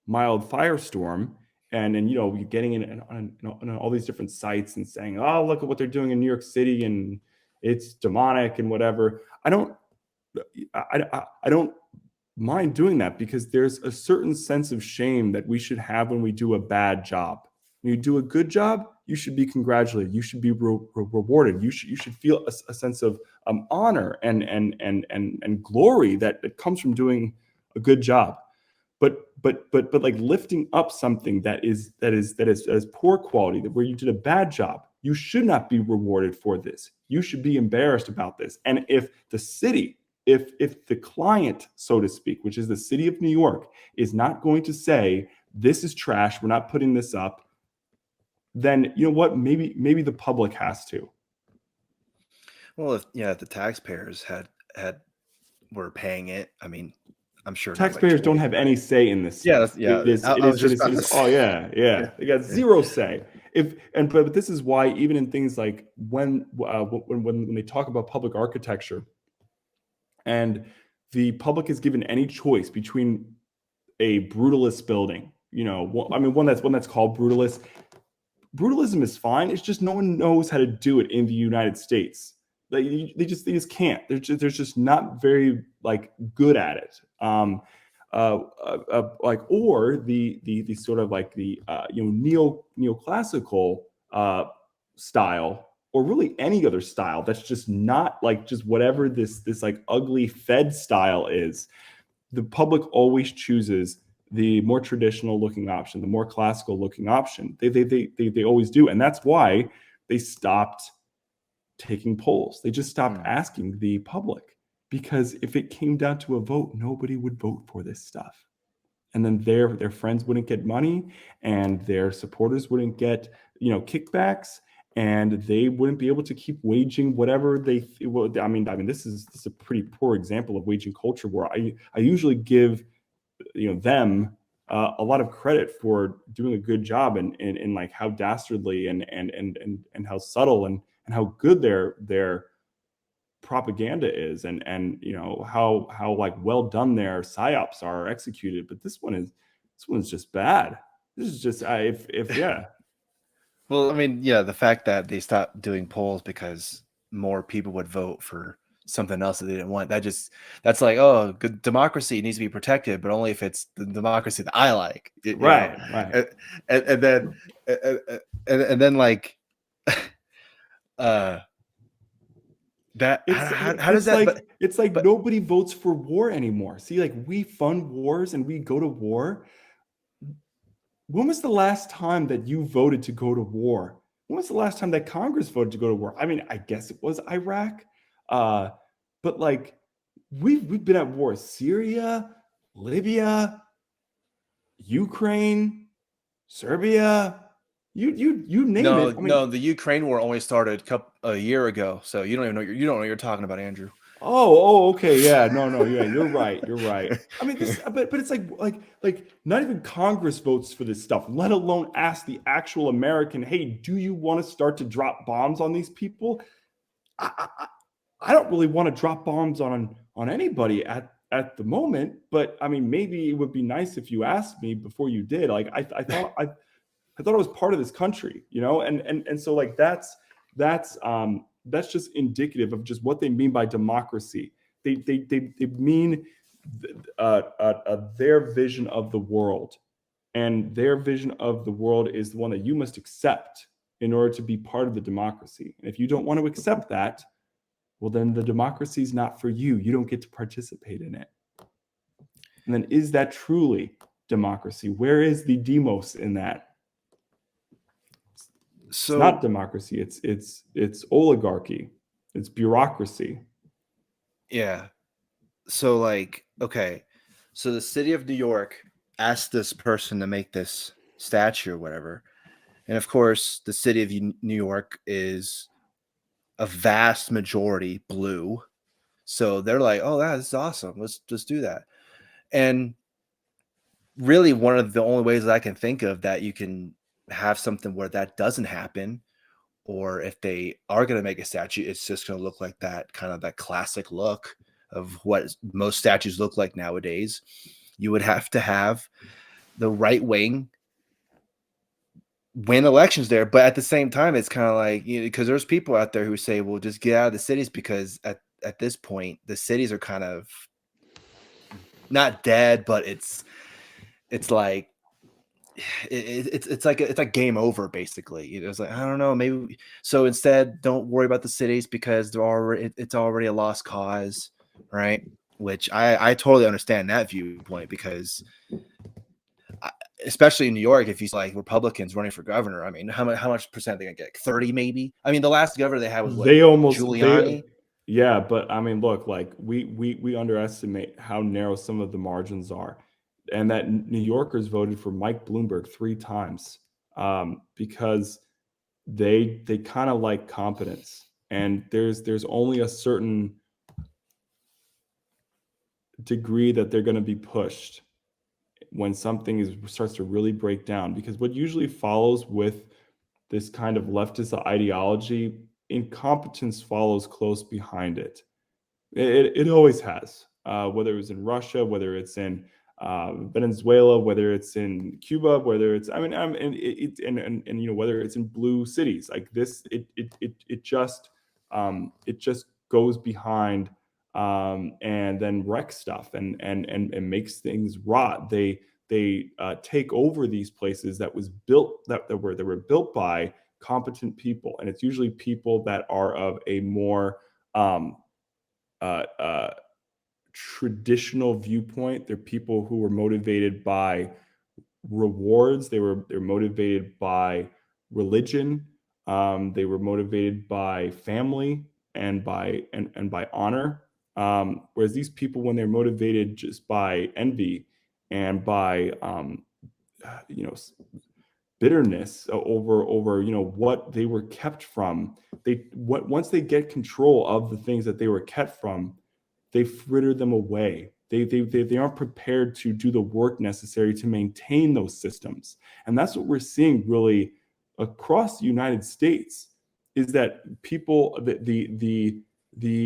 mild firestorm. And you're getting in on all these different sites and saying, oh, look at what they're doing in New York City, and it's demonic and whatever. I don't mind doing that, because there's a certain sense of shame that we should have when we do a bad job. When you do a good job, you should be congratulated. You should be rewarded. You should feel a sense of honor and glory that comes from doing a good job. But like lifting up something that is poor quality, where you did a bad job, you should not be rewarded for this. You should be embarrassed about this. And if the city, if the client, so to speak, which is the city of New York, is not going to say, this is trash, we're not putting this up, then you know what? Maybe the public has to. Well, if the taxpayers were paying it, I mean, I'm sure taxpayers don't have any say in this. Yeah, It is. Oh yeah. They got zero say. But this is why, even in things like when they talk about public architecture, and the public is given any choice between a brutalist building, one that's called brutalist. Brutalism is fine. It's just no one knows how to do it in the United States. They just can't. They're just not very good at it. like, or the sort of like the neoclassical style, or really any other style that's just not like just whatever this like ugly Fed style is. The public always chooses the more traditional looking option, the more classical looking option. They always do, and that's why they stopped taking polls. They just stopped asking the public, because if it came down to a vote, nobody would vote for this stuff. And then their friends wouldn't get money, and their supporters wouldn't get kickbacks, and they wouldn't be able to keep waging whatever they. Well, I mean, this is a pretty poor example of waging culture war. I usually give them a lot of credit for doing a good job, and like how dastardly and how subtle and how good their propaganda is, and how like well done their psyops are executed. But this one's just bad. This is just if yeah. Well, I mean, yeah, the fact that they stopped doing polls because more people would vote for something else that they didn't want, that's like, oh, good democracy needs to be protected, but only if it's the democracy that I like, Right. and then and then like uh that how does It's that, like but nobody votes for war anymore. See, like, we fund wars and we go to war. When was the last time that you voted to go to war? When was the last time that Congress voted to go to war? I mean, I guess it was Iraq, but like, we've been at war. Syria, Libya, Ukraine, Serbia. You name it. I mean, no, the Ukraine war only started a year ago, so you don't even know you don't know what you're talking about, Andrew. okay, yeah, no, yeah, you're right. I mean, this, but it's like not even Congress votes for this stuff, let alone ask the actual American, hey, do you want to start to drop bombs on these people? I don't really want to drop bombs on anybody at the moment, but I mean, maybe it would be nice if you asked me before you did. Like, I thought I thought it was part of this country, and so like that's just indicative of just what they mean by democracy. They mean their vision of the world, and their vision of the world is the one that you must accept in order to be part of the democracy. And if you don't want to accept that, well, then the democracy is not for you. You don't get to participate in it. And then, is that truly democracy? Where is the demos in that? It's not democracy. It's oligarchy. It's bureaucracy. Yeah. So like, okay, so the city of New York asked this person to make this statue or whatever, and of course, the city of New York is a vast majority blue, so they're like, "Oh, that's awesome. Let's do that." And really, one of the only ways that I can think of that you can have something where that doesn't happen, or if they are going to make a statue, it's just going to look like that kind of that classic look of what most statues look like nowadays. You would have to have the right wing win elections there, but at the same time, it's kind of like, because there's people out there who say, "Well, just get out of the cities," because at this point, the cities are kind of not dead, but it's like it's like game over basically. It's like, I don't know, maybe so instead don't worry about the cities because it's already a lost cause, right? Which I totally understand that viewpoint, because especially in New York, if you see like Republicans running for governor, I mean, how much percent are they gonna get? 30 maybe. I mean, the last governor they had was what, Giuliani. Yeah, but I mean, look, like, we underestimate how narrow some of the margins are, and that New Yorkers voted for Mike Bloomberg 3 times, because they kind of like competence, and there's only a certain degree that they're going to be pushed when something starts to really break down, because what usually follows with this kind of leftist ideology, incompetence follows close behind it. It always has, whether it was in Russia, whether it's in Venezuela, whether it's in Cuba, whether it's, I mean, and whether it's in blue cities like this, it just goes behind and then wreck stuff and makes things rot. They take over these places that were built by competent people, and it's usually people that are of a more uh, uh, traditional viewpoint. They're people who were motivated by rewards. They're motivated by religion. They were motivated by family and by honor. Whereas these people, when they're motivated just by envy and by you know bitterness over what they were kept from, once they get control of the things that they were kept from, they fritter them away. They aren't prepared to do the work necessary to maintain those systems. And that's what we're seeing really across the United States, is that people, the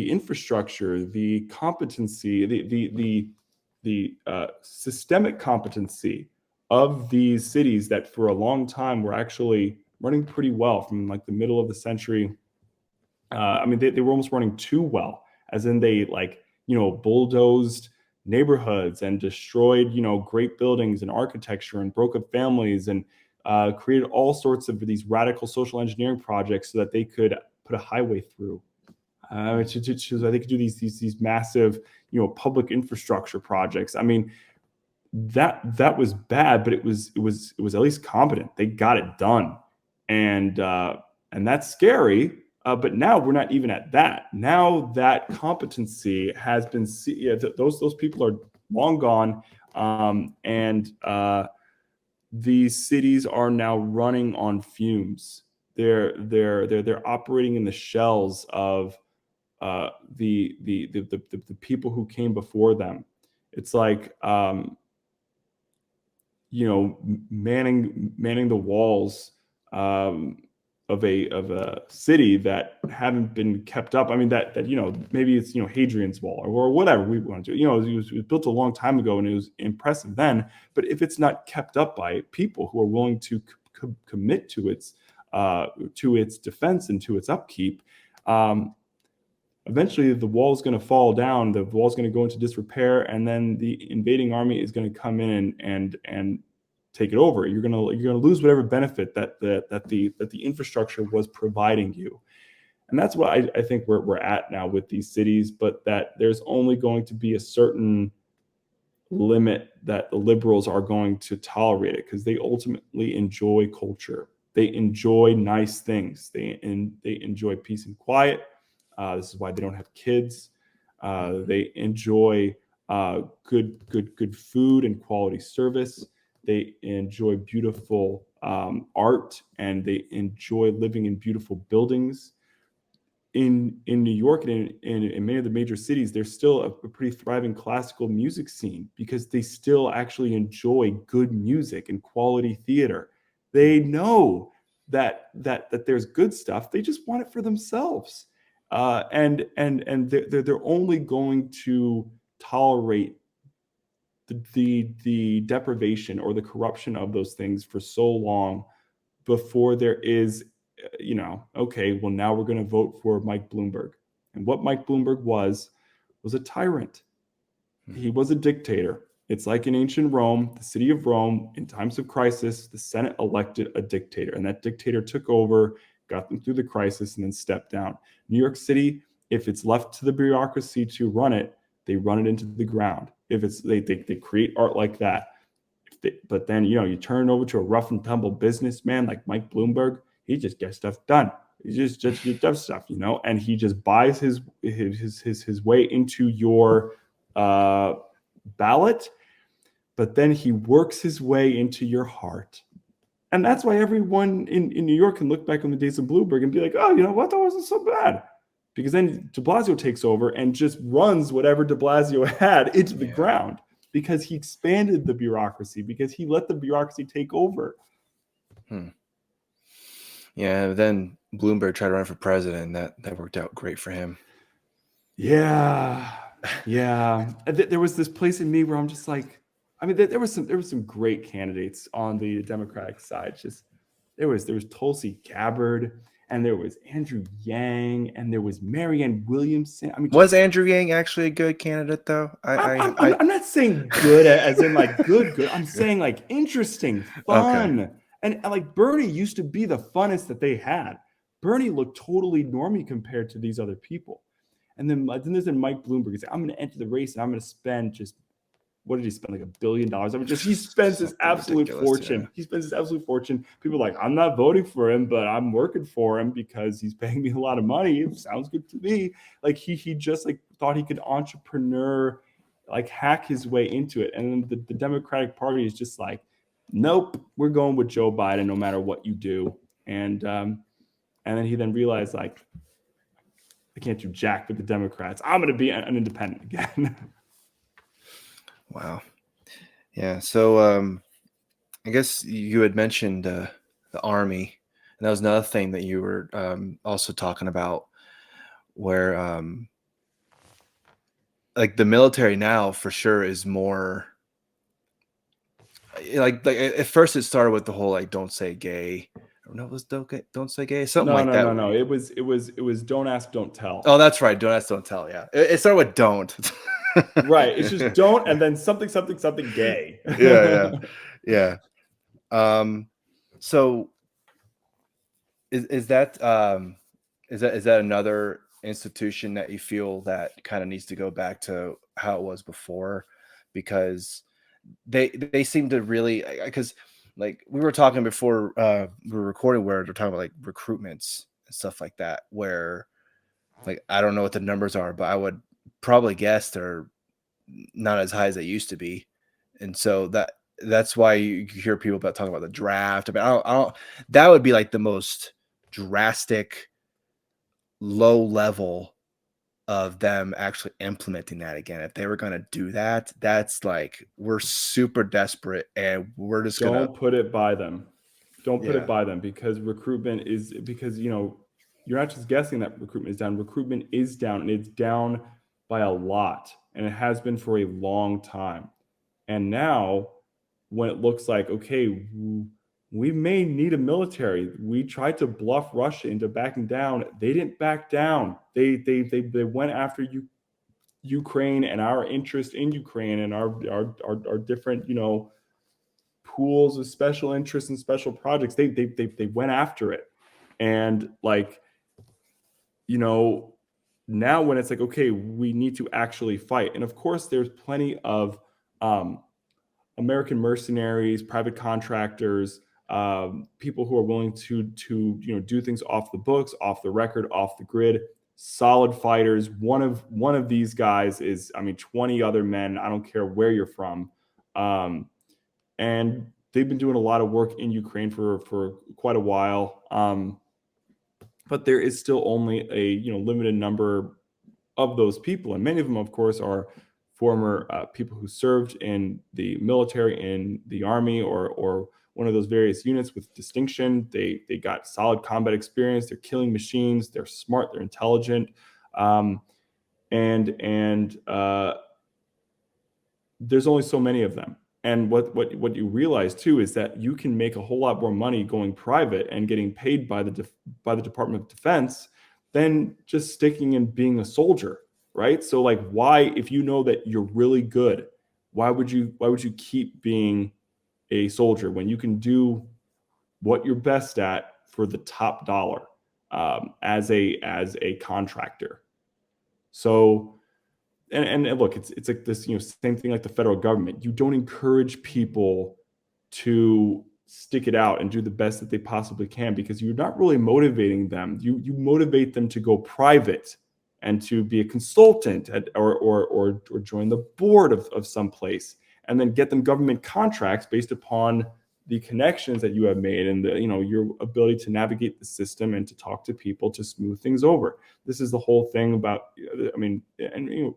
infrastructure, the competency, the systemic competency of these cities that for a long time were actually running pretty well from like the middle of the century. I mean, they were almost running too well, as in they bulldozed neighborhoods and destroyed, great buildings and architecture and broke up families and created all sorts of these radical social engineering projects so that they could put a highway through. So they could do these massive, public infrastructure projects. I mean, that was bad, but it was at least competent. They got it done, and that's scary. But now we're not even at that. Now that competency has been, those people are long gone, and these cities are now running on fumes. They're operating in the shells of the people who came before them. It's like manning the walls of a city that haven't been kept up. I mean, that maybe it's Hadrian's Wall or whatever we want to do. It was built a long time ago and it was impressive then. But if it's not kept up by people who are willing to commit to its defense and to its upkeep, eventually the wall is going to fall down. The wall is going to go into disrepair, and then the invading army is going to come in and take it over. You're going to lose whatever benefit that the infrastructure was providing you. And that's what I think we're at now with these cities, but that there's only going to be a certain limit that the liberals are going to tolerate it, because they ultimately enjoy culture. They enjoy nice things. They enjoy peace and quiet. This is why they don't have kids. They enjoy good food and quality service. They enjoy beautiful art, and they enjoy living in beautiful buildings. In New York and in many of the major cities, there's still a pretty thriving classical music scene, because they still actually enjoy good music and quality theater. They know that there's good stuff. They just want it for themselves. And they're only going to tolerate the deprivation or the corruption of those things for so long before there is, okay, well, now we're going to vote for Mike Bloomberg. And what Mike Bloomberg was a tyrant. He was a dictator. It's like in ancient Rome, the city of Rome, in times of crisis, the Senate elected a dictator, and that dictator took over, got them through the crisis, and then stepped down. New York City, if it's left to the bureaucracy to run it, they run it into the ground. If it's they create art like that. But then you turn it over to a rough and tumble businessman like Mike Bloomberg. He just gets stuff done. He just does stuff, and he just buys his way into your ballot. But then he works his way into your heart. And that's why everyone in New York can look back on the days of Bloomberg and be like, oh, you know what? That wasn't so bad. Because then de Blasio takes over and just runs whatever de Blasio had into the ground, because he expanded the bureaucracy, because he let the bureaucracy take over. Yeah, then Bloomberg tried to run for president, and that worked out great for him. Yeah. There was this place in me where I'm just like, I mean, there was some great candidates on the Democratic side. Just there was Tulsi Gabbard, and there was Andrew Yang, and there was Marianne Williamson. I mean, Was Andrew Yang actually a good candidate though? I'm not saying good as in like good. I'm saying like interesting, Okay. fun, and like Bernie used to be the funnest that they had. Bernie looked totally normie compared to these other people. And then there's Mike Bloomberg. He said, I'm going to enter the race and I'm going to spend just, what did he spend? Like $1 billion. I mean, he spends his Something absolute ridiculous, fortune. yeah. He spends his absolute fortune. People are like, I'm not voting for him, but I'm working for him because he's paying me a lot of money. It sounds good to me. Like he just like thought he could entrepreneur, like hack his way into it. And then the Democratic Party is just like, nope, we're going with Joe Biden no matter what you do. And then he then realized like, I can't do jack with the Democrats. I'm going to be an independent again. Wow. Yeah. So I guess you had mentioned the Army, and that was another thing that you were also talking about, where like the military now for sure is more like at first it started with the whole like don't say gay. Or no, it was don't say gay, something like that. No. It was don't ask, don't tell. Oh, that's right. Don't ask, don't tell. Yeah, it started with don't. Right. It's just don't, and then something gay. Yeah, yeah. So is that is that another institution that you feel that kind of needs to go back to how it was before? Because they seem to really, because like we were talking before we were recording, where they're talking about like recruitments and stuff like that, where like I don't know what the numbers are, but I would probably guess they're not as high as they used to be. And so that's why you hear people about talking about the draft. I mean, I don't that would be like the most drastic low level of them actually implementing that again. If they were going to do that, that's like we're super desperate and we're just going to Don't put it by them. Don't put it yeah. by them, because recruitment is, because you're not just guessing that recruitment is down. Recruitment is down, and it's down by a lot, and it has been for a long time. And now, when it looks like, okay, we may need a military, we tried to bluff Russia into backing down. They didn't back down. They went after Ukraine and our interest in Ukraine and our different pools of special interests and special projects. They went after it, and like now when it's like, okay, we need to actually fight. And of course, there's plenty of American mercenaries, private contractors, people who are willing to do things off the books, off the record, off the grid. Solid fighters. One of these guys is, 20 other men. I don't care where you're from, and they've been doing a lot of work in Ukraine for quite a while. But there is still only a limited number of those people, and many of them, of course, are former people who served in the military, in the army, or one of those various units with distinction. They got solid combat experience. They're killing machines. They're smart. They're intelligent, and there's only so many of them. And what you realize too is that you can make a whole lot more money going private and getting paid by the Department of Defense than just sticking and being a soldier, right? So like, why, if you know that you're really good, why would you keep being a soldier when you can do what you're best at for the top dollar, as a contractor? So. And look, it's like this, same thing like the federal government. You don't encourage people to stick it out and do the best that they possibly can, because you're not really motivating them. You motivate them to go private and to be a consultant or join the board of some place, and then get them government contracts based upon the connections that you have made and your ability to navigate the system and to talk to people to smooth things over. This is the whole thing about, and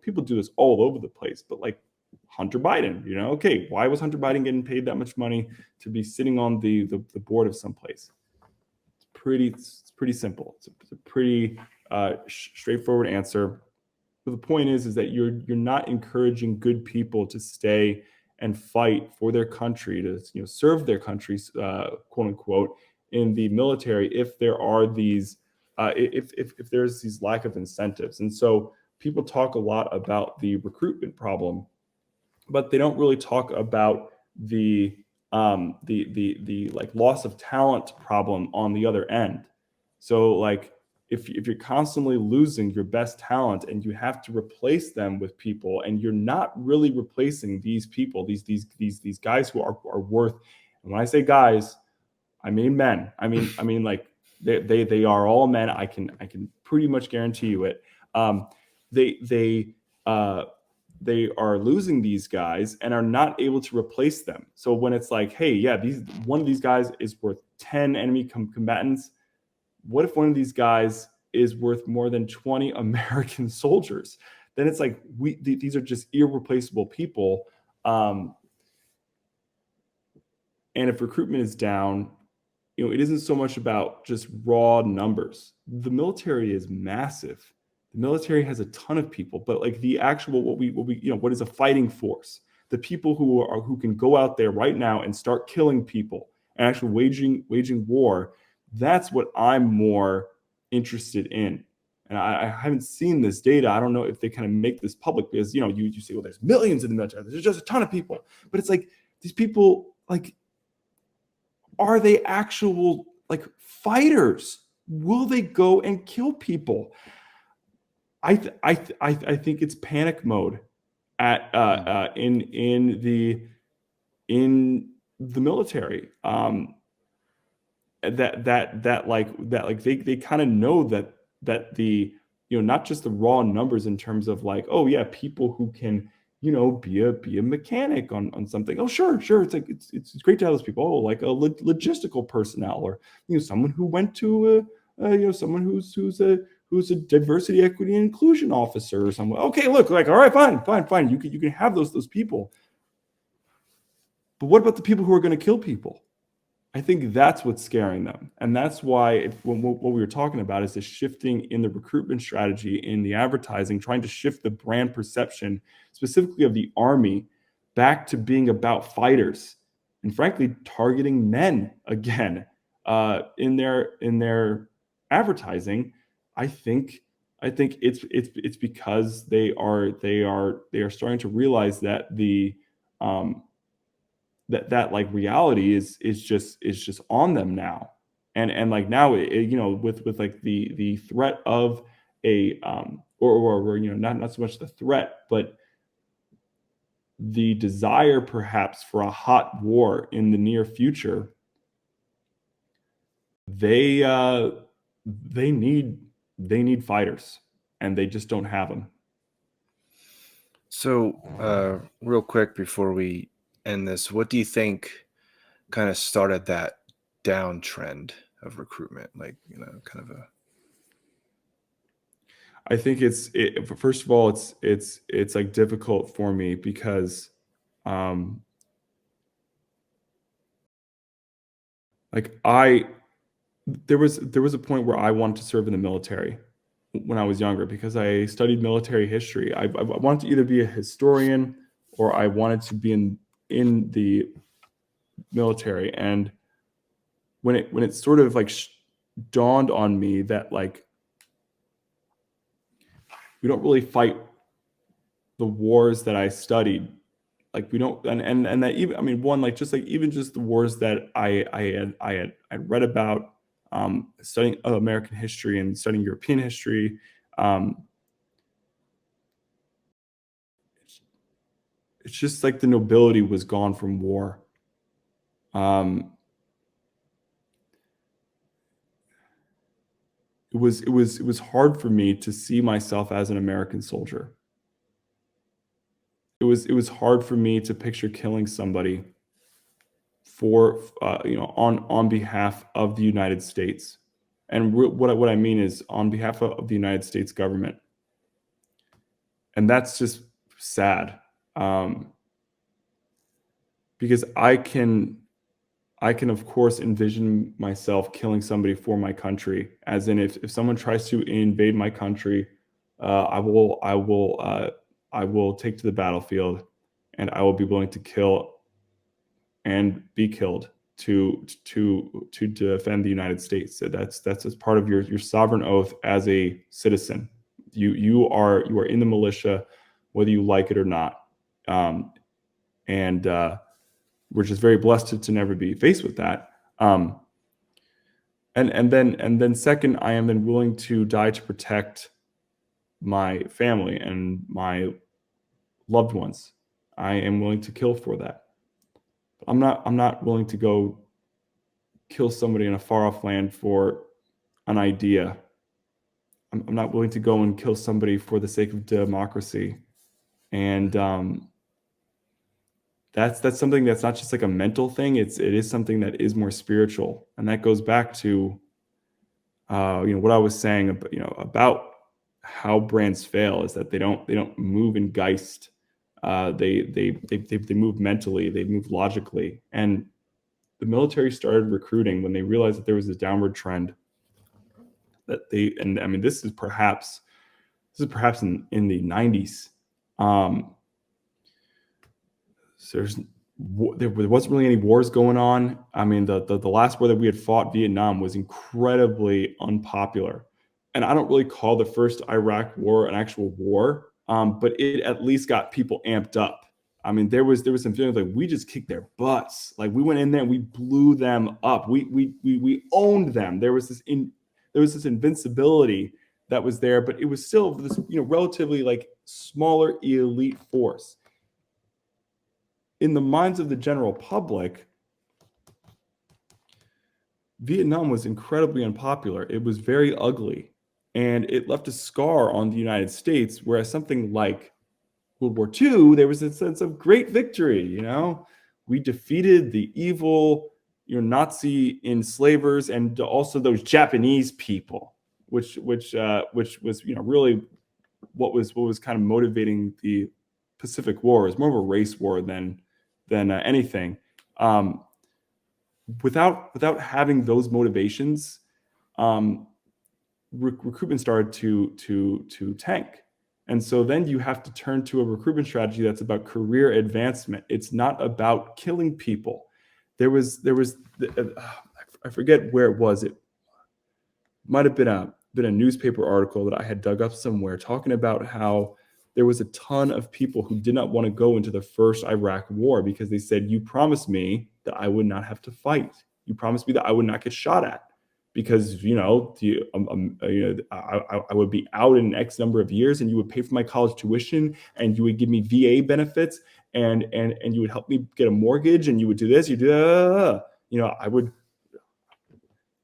people do this all over the place, but like Hunter Biden, okay, why was Hunter Biden getting paid that much money to be sitting on the board of some place? It's pretty simple. It's a pretty straightforward answer. But the point is that you're not encouraging good people to stay and fight for their country, to serve their countries, quote unquote, in the military if there are these if there's these lack of incentives. And so people talk a lot about the recruitment problem, but they don't really talk about the like loss of talent problem on the other end. So like if you're constantly losing your best talent and you have to replace them with people, and you're not really replacing these people, these guys who are worth, and when I say guys, I mean men. I mean like they are all men. I can pretty much guarantee you it. They they are losing these guys and are not able to replace them. So when it's like, hey, yeah, one of these guys is worth 10 enemy combatants. What if one of these guys is worth more than 20 American soldiers? Then it's like these are just irreplaceable people. And if recruitment is down, it isn't so much about just raw numbers. The military is massive. The military has a ton of people, but like the actual what is a fighting force? The people who can go out there right now and start killing people and actually waging war. That's what I'm more interested in. And I haven't seen this data. I don't know if they kind of make this public, because you say, well, there's millions in the military. There's just a ton of people, but it's like these people, like, are they actual like fighters? Will they go and kill people? I think it's panic mode in the military. That they kind of know that the not just the raw numbers in terms of like, oh yeah, people who can be a mechanic on something. Oh sure, it's like it's great to have those people. Oh, like a logistical personnel, or someone who went to someone who's a diversity, equity, and inclusion officer or someone. Okay, look, like, all right, fine. You can have those people. But what about the people who are going to kill people? I think that's what's scaring them. And that's why what we were talking about is the shifting in the recruitment strategy, in the advertising, trying to shift the brand perception, specifically of the Army, back to being about fighters, and frankly, targeting men again in their advertising. I think it's because they are starting to realize that the that like reality is just on them now. And like now with like the threat of a or not so much the threat, but the desire perhaps for a hot war in the near future, they need fighters, and they just don't have them. So real quick before we end this, what do you think kind of started that downtrend of recruitment? Like, kind of a... I think first of all, it's like difficult for me because like there was a point where I wanted to serve in the military when I was younger, because I studied military history. I wanted to either be a historian, or I wanted to be in the military. And when it sort of like dawned on me that like we don't really fight the wars that I studied. Like we don't, and that even, I mean, one, like just the wars that I had read about, studying American history and studying European history. It's just like the nobility was gone from war. It was hard for me to see myself as an American soldier. It was hard for me to picture killing somebody for on behalf of the United States. And what I mean is on behalf of the United States government. And that's just sad, because I can of course envision myself killing somebody for my country, as in if someone tries to invade my country, I will take to the battlefield, and I will be willing to kill and be killed to defend the United States. So that's as part of your sovereign oath as a citizen. You are in the militia, whether you like it or not. And we're just very blessed to never be faced with that. And then second, I am then willing to die to protect my family and my loved ones. I am willing to kill for that. I'm not willing to go kill somebody in a far off land for an idea. I'm not willing to go and kill somebody for the sake of democracy. And that's something that's not just like a mental thing. It is something that is more spiritual, and that goes back to what I was saying about how brands fail is that they don't move in Geist. They move mentally, they move logically. And the military started recruiting when they realized that there was this downward trend and I mean, this is perhaps in the 90s. So there wasn't really any wars going on. I mean, the last war that we had fought, Vietnam, was incredibly unpopular. And I don't really call the first Iraq war an actual war, but it at least got people amped up. I mean, there was some feeling like we just kicked their butts. Like we went in there and we blew them up. We owned them. There was this invincibility that was there, but it was still this relatively like smaller elite force. In the minds of the general public, Vietnam was incredibly unpopular. It was very ugly, and it left a scar on the United States, whereas something like World War II, there was a sense of great victory. We defeated the evil Nazi enslavers and also those Japanese people, which was really what was kind of motivating the Pacific War. It was more of a race war than anything. Without having those motivations, recruitment started to tank. And so then you have to turn to a recruitment strategy that's about career advancement. It's not about killing people. There was I forget where it was. It might have been a newspaper article that I had dug up somewhere talking about how there was a ton of people who did not want to go into the first Iraq war because they said, you promised me that I would not have to fight. You promised me that I would not get shot at because, I would be out in X number of years and you would pay for my college tuition and you would give me VA benefits and you would help me get a mortgage and you would do this, you do that. I would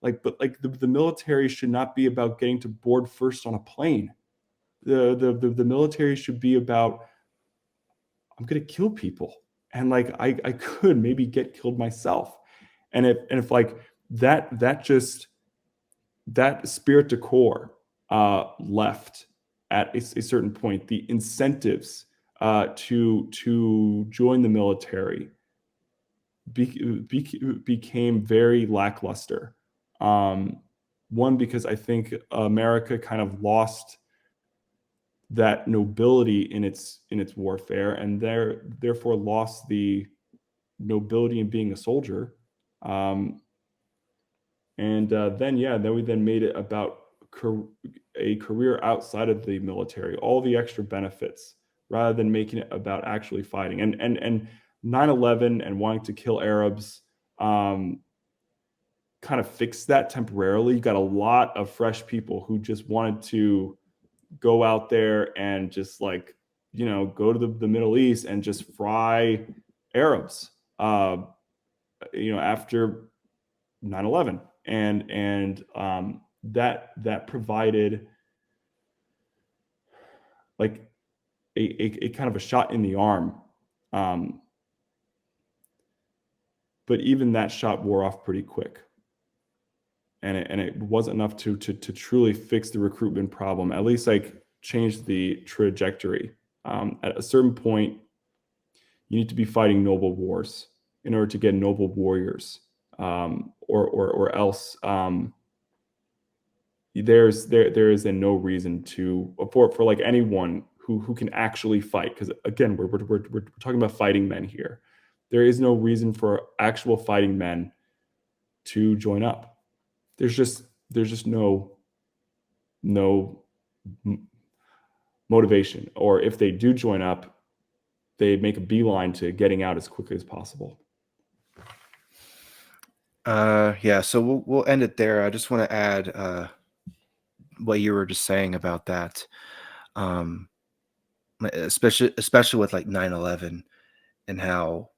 the military should not be about getting to board first on a plane. The military should be about, I'm going to kill people. And I could maybe get killed myself. And if that spirit de corps left at a certain point, the incentives to join the military became very lackluster. One, because I think America kind of lost that nobility in its warfare, and therefore lost the nobility in being a soldier. Then we made it about a career outside of the military, all the extra benefits, rather than making it about actually fighting. And 9/11 and wanting to kill Arabs kind of fixed that temporarily. You got a lot of fresh people who just wanted to go out there and just go to the Middle East and just fry Arabs, after 9/11. And that provided like a kind of a shot in the arm. But even that shot wore off pretty quick. And it wasn't enough to truly fix the recruitment problem, at least change the trajectory. At a certain point, you need to be fighting noble wars in order to get noble warriors, or else there is no reason for anyone who can actually fight. Because again, we're talking about fighting men here. There is no reason for actual fighting men to join up. There's just no motivation. Or if they do join up, they make a beeline to getting out as quickly as possible. Yeah, so we'll end it there. I just want to add what you were just saying about that, um, especially with like 9/11 and how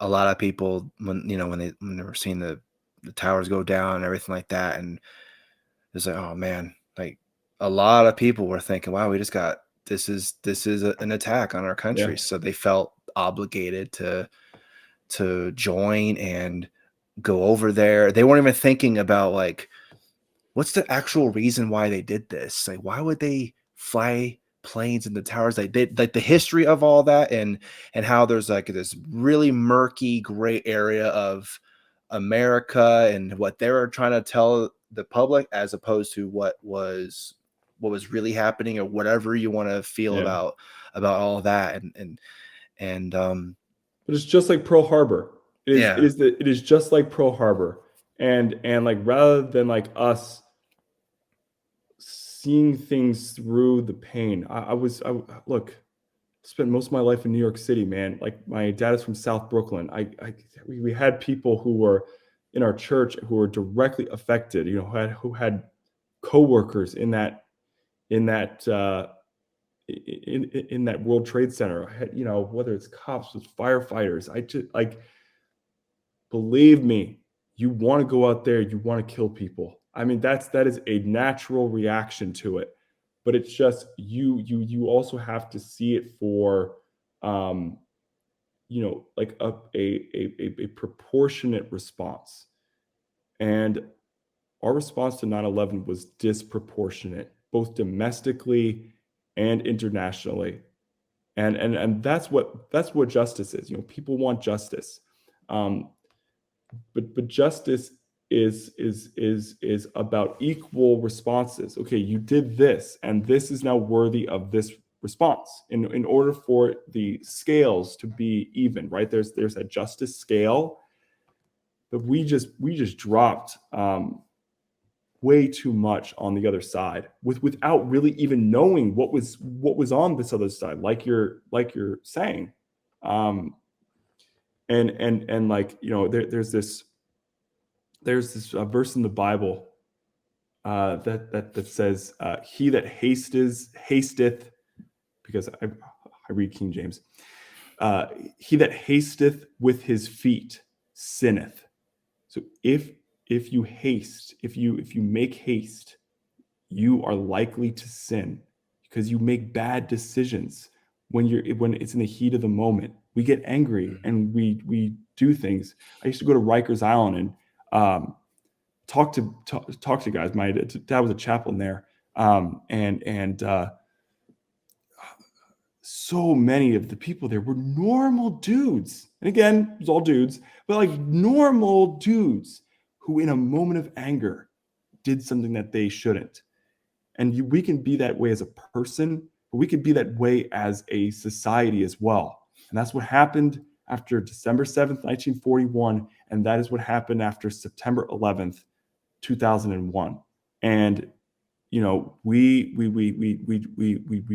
a lot of people when they were seeing the towers go down and everything like that, and it's like, oh man, like a lot of people were thinking, wow, we just got an attack on our Yeah. country, so they felt obligated to join and go over there. They weren't even thinking about like what's the actual reason why they did this? Like, why would they fly planes in the towers? They did, like the history of all that, and how there's like this really murky gray area of America and what they were trying to tell the public, as opposed to what was really happening, or whatever you want to feel Yeah. about all that. And But it's just like Pearl Harbor. yeah. It is just like Pearl Harbor. And like, rather than like us seeing things through the pain, I look, spent most of my life in New York City, man. Like, my dad is from South Brooklyn. We had people who were in our church who were directly affected, who had coworkers in that in that in that World Trade Center. Whether it's cops, with firefighters. I just, like, believe me, you want to go out there, you want to kill people. I mean, that is a natural reaction to it. But it's just, you also have to see it for like a proportionate response. And our response to 9/11 was disproportionate, both domestically and internationally. And that's what justice is. People want justice. But justice is about equal responses. Okay, you did this, and this is now worthy of this response. In order for the scales to be even, right? There's a justice scale, but we just dropped way too much on the other side without really even knowing what was on this other side, like you're saying. And like, there's this verse in the Bible that says, he that hasteth, because I read King James, he that hasteth with his feet sinneth. So if you make haste, you are likely to sin, because you make bad decisions when it's in the heat of the moment. We get angry and we do things. I used to go to Rikers Island and talk to guys. My dad was a chaplain there, and so many of the people there were normal dudes. And again, it was all dudes, but like normal dudes who, in a moment of anger, did something that they shouldn't. And we can be that way as a person, but we could be that way as a society as well. And that's what happened after December 7th, 1941. And that is what happened after September 11th, 2001. And, we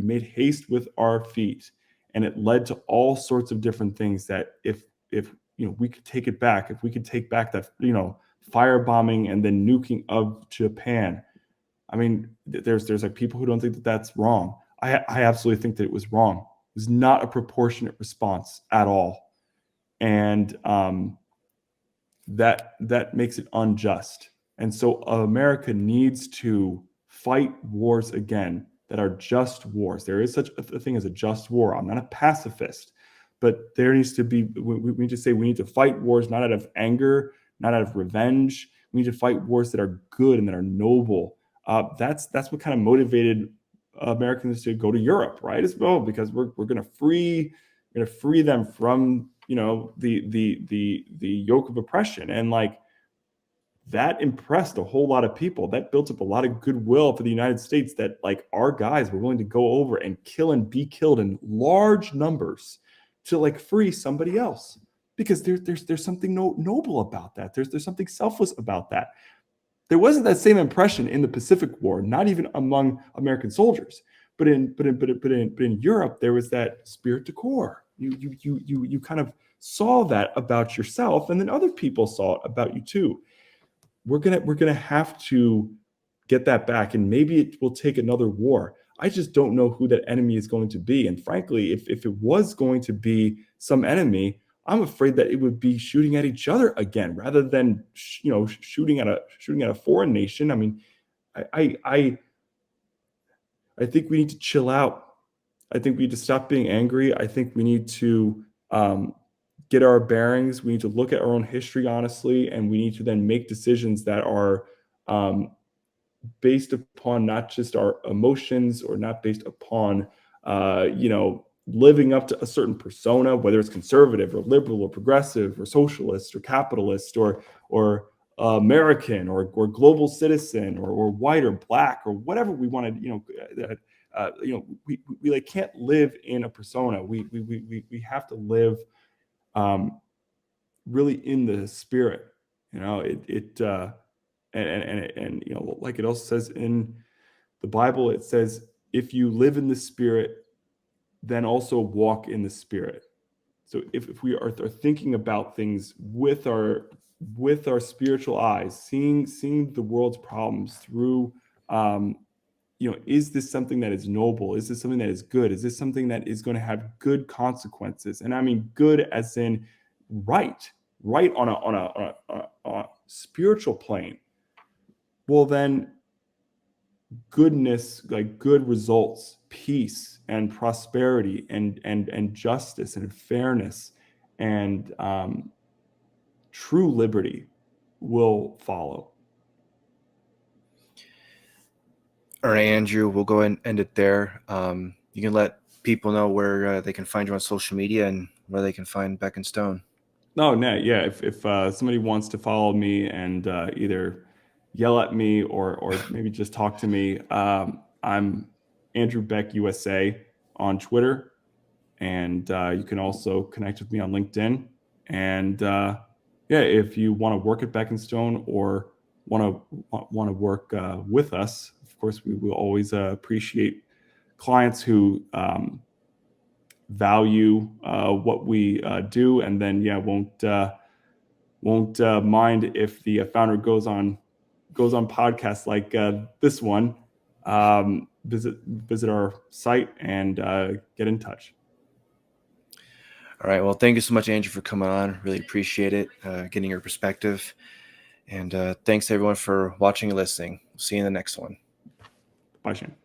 made haste with our feet, and it led to all sorts of different things that if we could take it back, if we could take back that, firebombing and then nuking of Japan. I mean, there's like people who don't think that that's wrong. I absolutely think that it was wrong. It was not a proportionate response at all. And that makes it unjust. And so America needs to fight wars again that are just wars. There is such a thing as a just war. I'm not a pacifist, but there needs to be, we need to say we need to fight wars not out of anger, not out of revenge. We need to fight wars that are good and that are noble. That's what kind of motivated Americans to go to Europe, right? As well, because we're going to free them from the yoke of oppression. And like, that impressed a whole lot of people. That built up a lot of goodwill for the United States, that like our guys were willing to go over and kill and be killed in large numbers to like free somebody else. because there's something noble about that. There's something selfless about that. There wasn't that same impression in the Pacific War, not even among American soldiers, but in Europe there was that spirit de corps. You kind of saw that about yourself, and then other people saw it about you too. We're gonna have to get that back, and maybe it will take another war. I just don't know who that enemy is going to be. And frankly, if it was going to be some enemy, I'm afraid that it would be shooting at each other again, rather than shooting at a foreign nation. I mean, I think we need to chill out. I think we need to stop being angry. I think we need to get our bearings. We need to look at our own history honestly, and we need to then make decisions that are based upon not just our emotions, or not based upon living up to a certain persona, whether it's conservative or liberal or progressive or socialist or capitalist or American or global citizen or white or black or whatever we want to. We like can't live in a persona. We have to live really in the spirit. And like it also says in the Bible, it says, if you live in the Spirit, then also walk in the Spirit. So if we are thinking about things with our spiritual eyes, seeing the world's problems through, is this something that is noble? Is this something that is good? Is this something that is going to have good consequences? And I mean good as in right on a spiritual plane. Well, then goodness, like good results, peace and prosperity and justice and fairness and true liberty will follow. All right, Andrew, we'll go ahead and end it there. You can let people know where they can find you on social media and where they can find Beck and Stone. No, yeah. If somebody wants to follow me and either yell at me or maybe just talk to me, I'm Andrew Beck USA on Twitter, and you can also connect with me on LinkedIn. And if you want to work at Beck and Stone or want to work with us, of course, we will always appreciate clients who value what we do, and then won't mind if the founder goes on podcasts like this one. Visit our site and get in touch. All right. Well, thank you so much, Andrew, for coming on. Really appreciate it, getting your perspective. And thanks, everyone, for watching and listening. See you in the next one. Bye, Shane.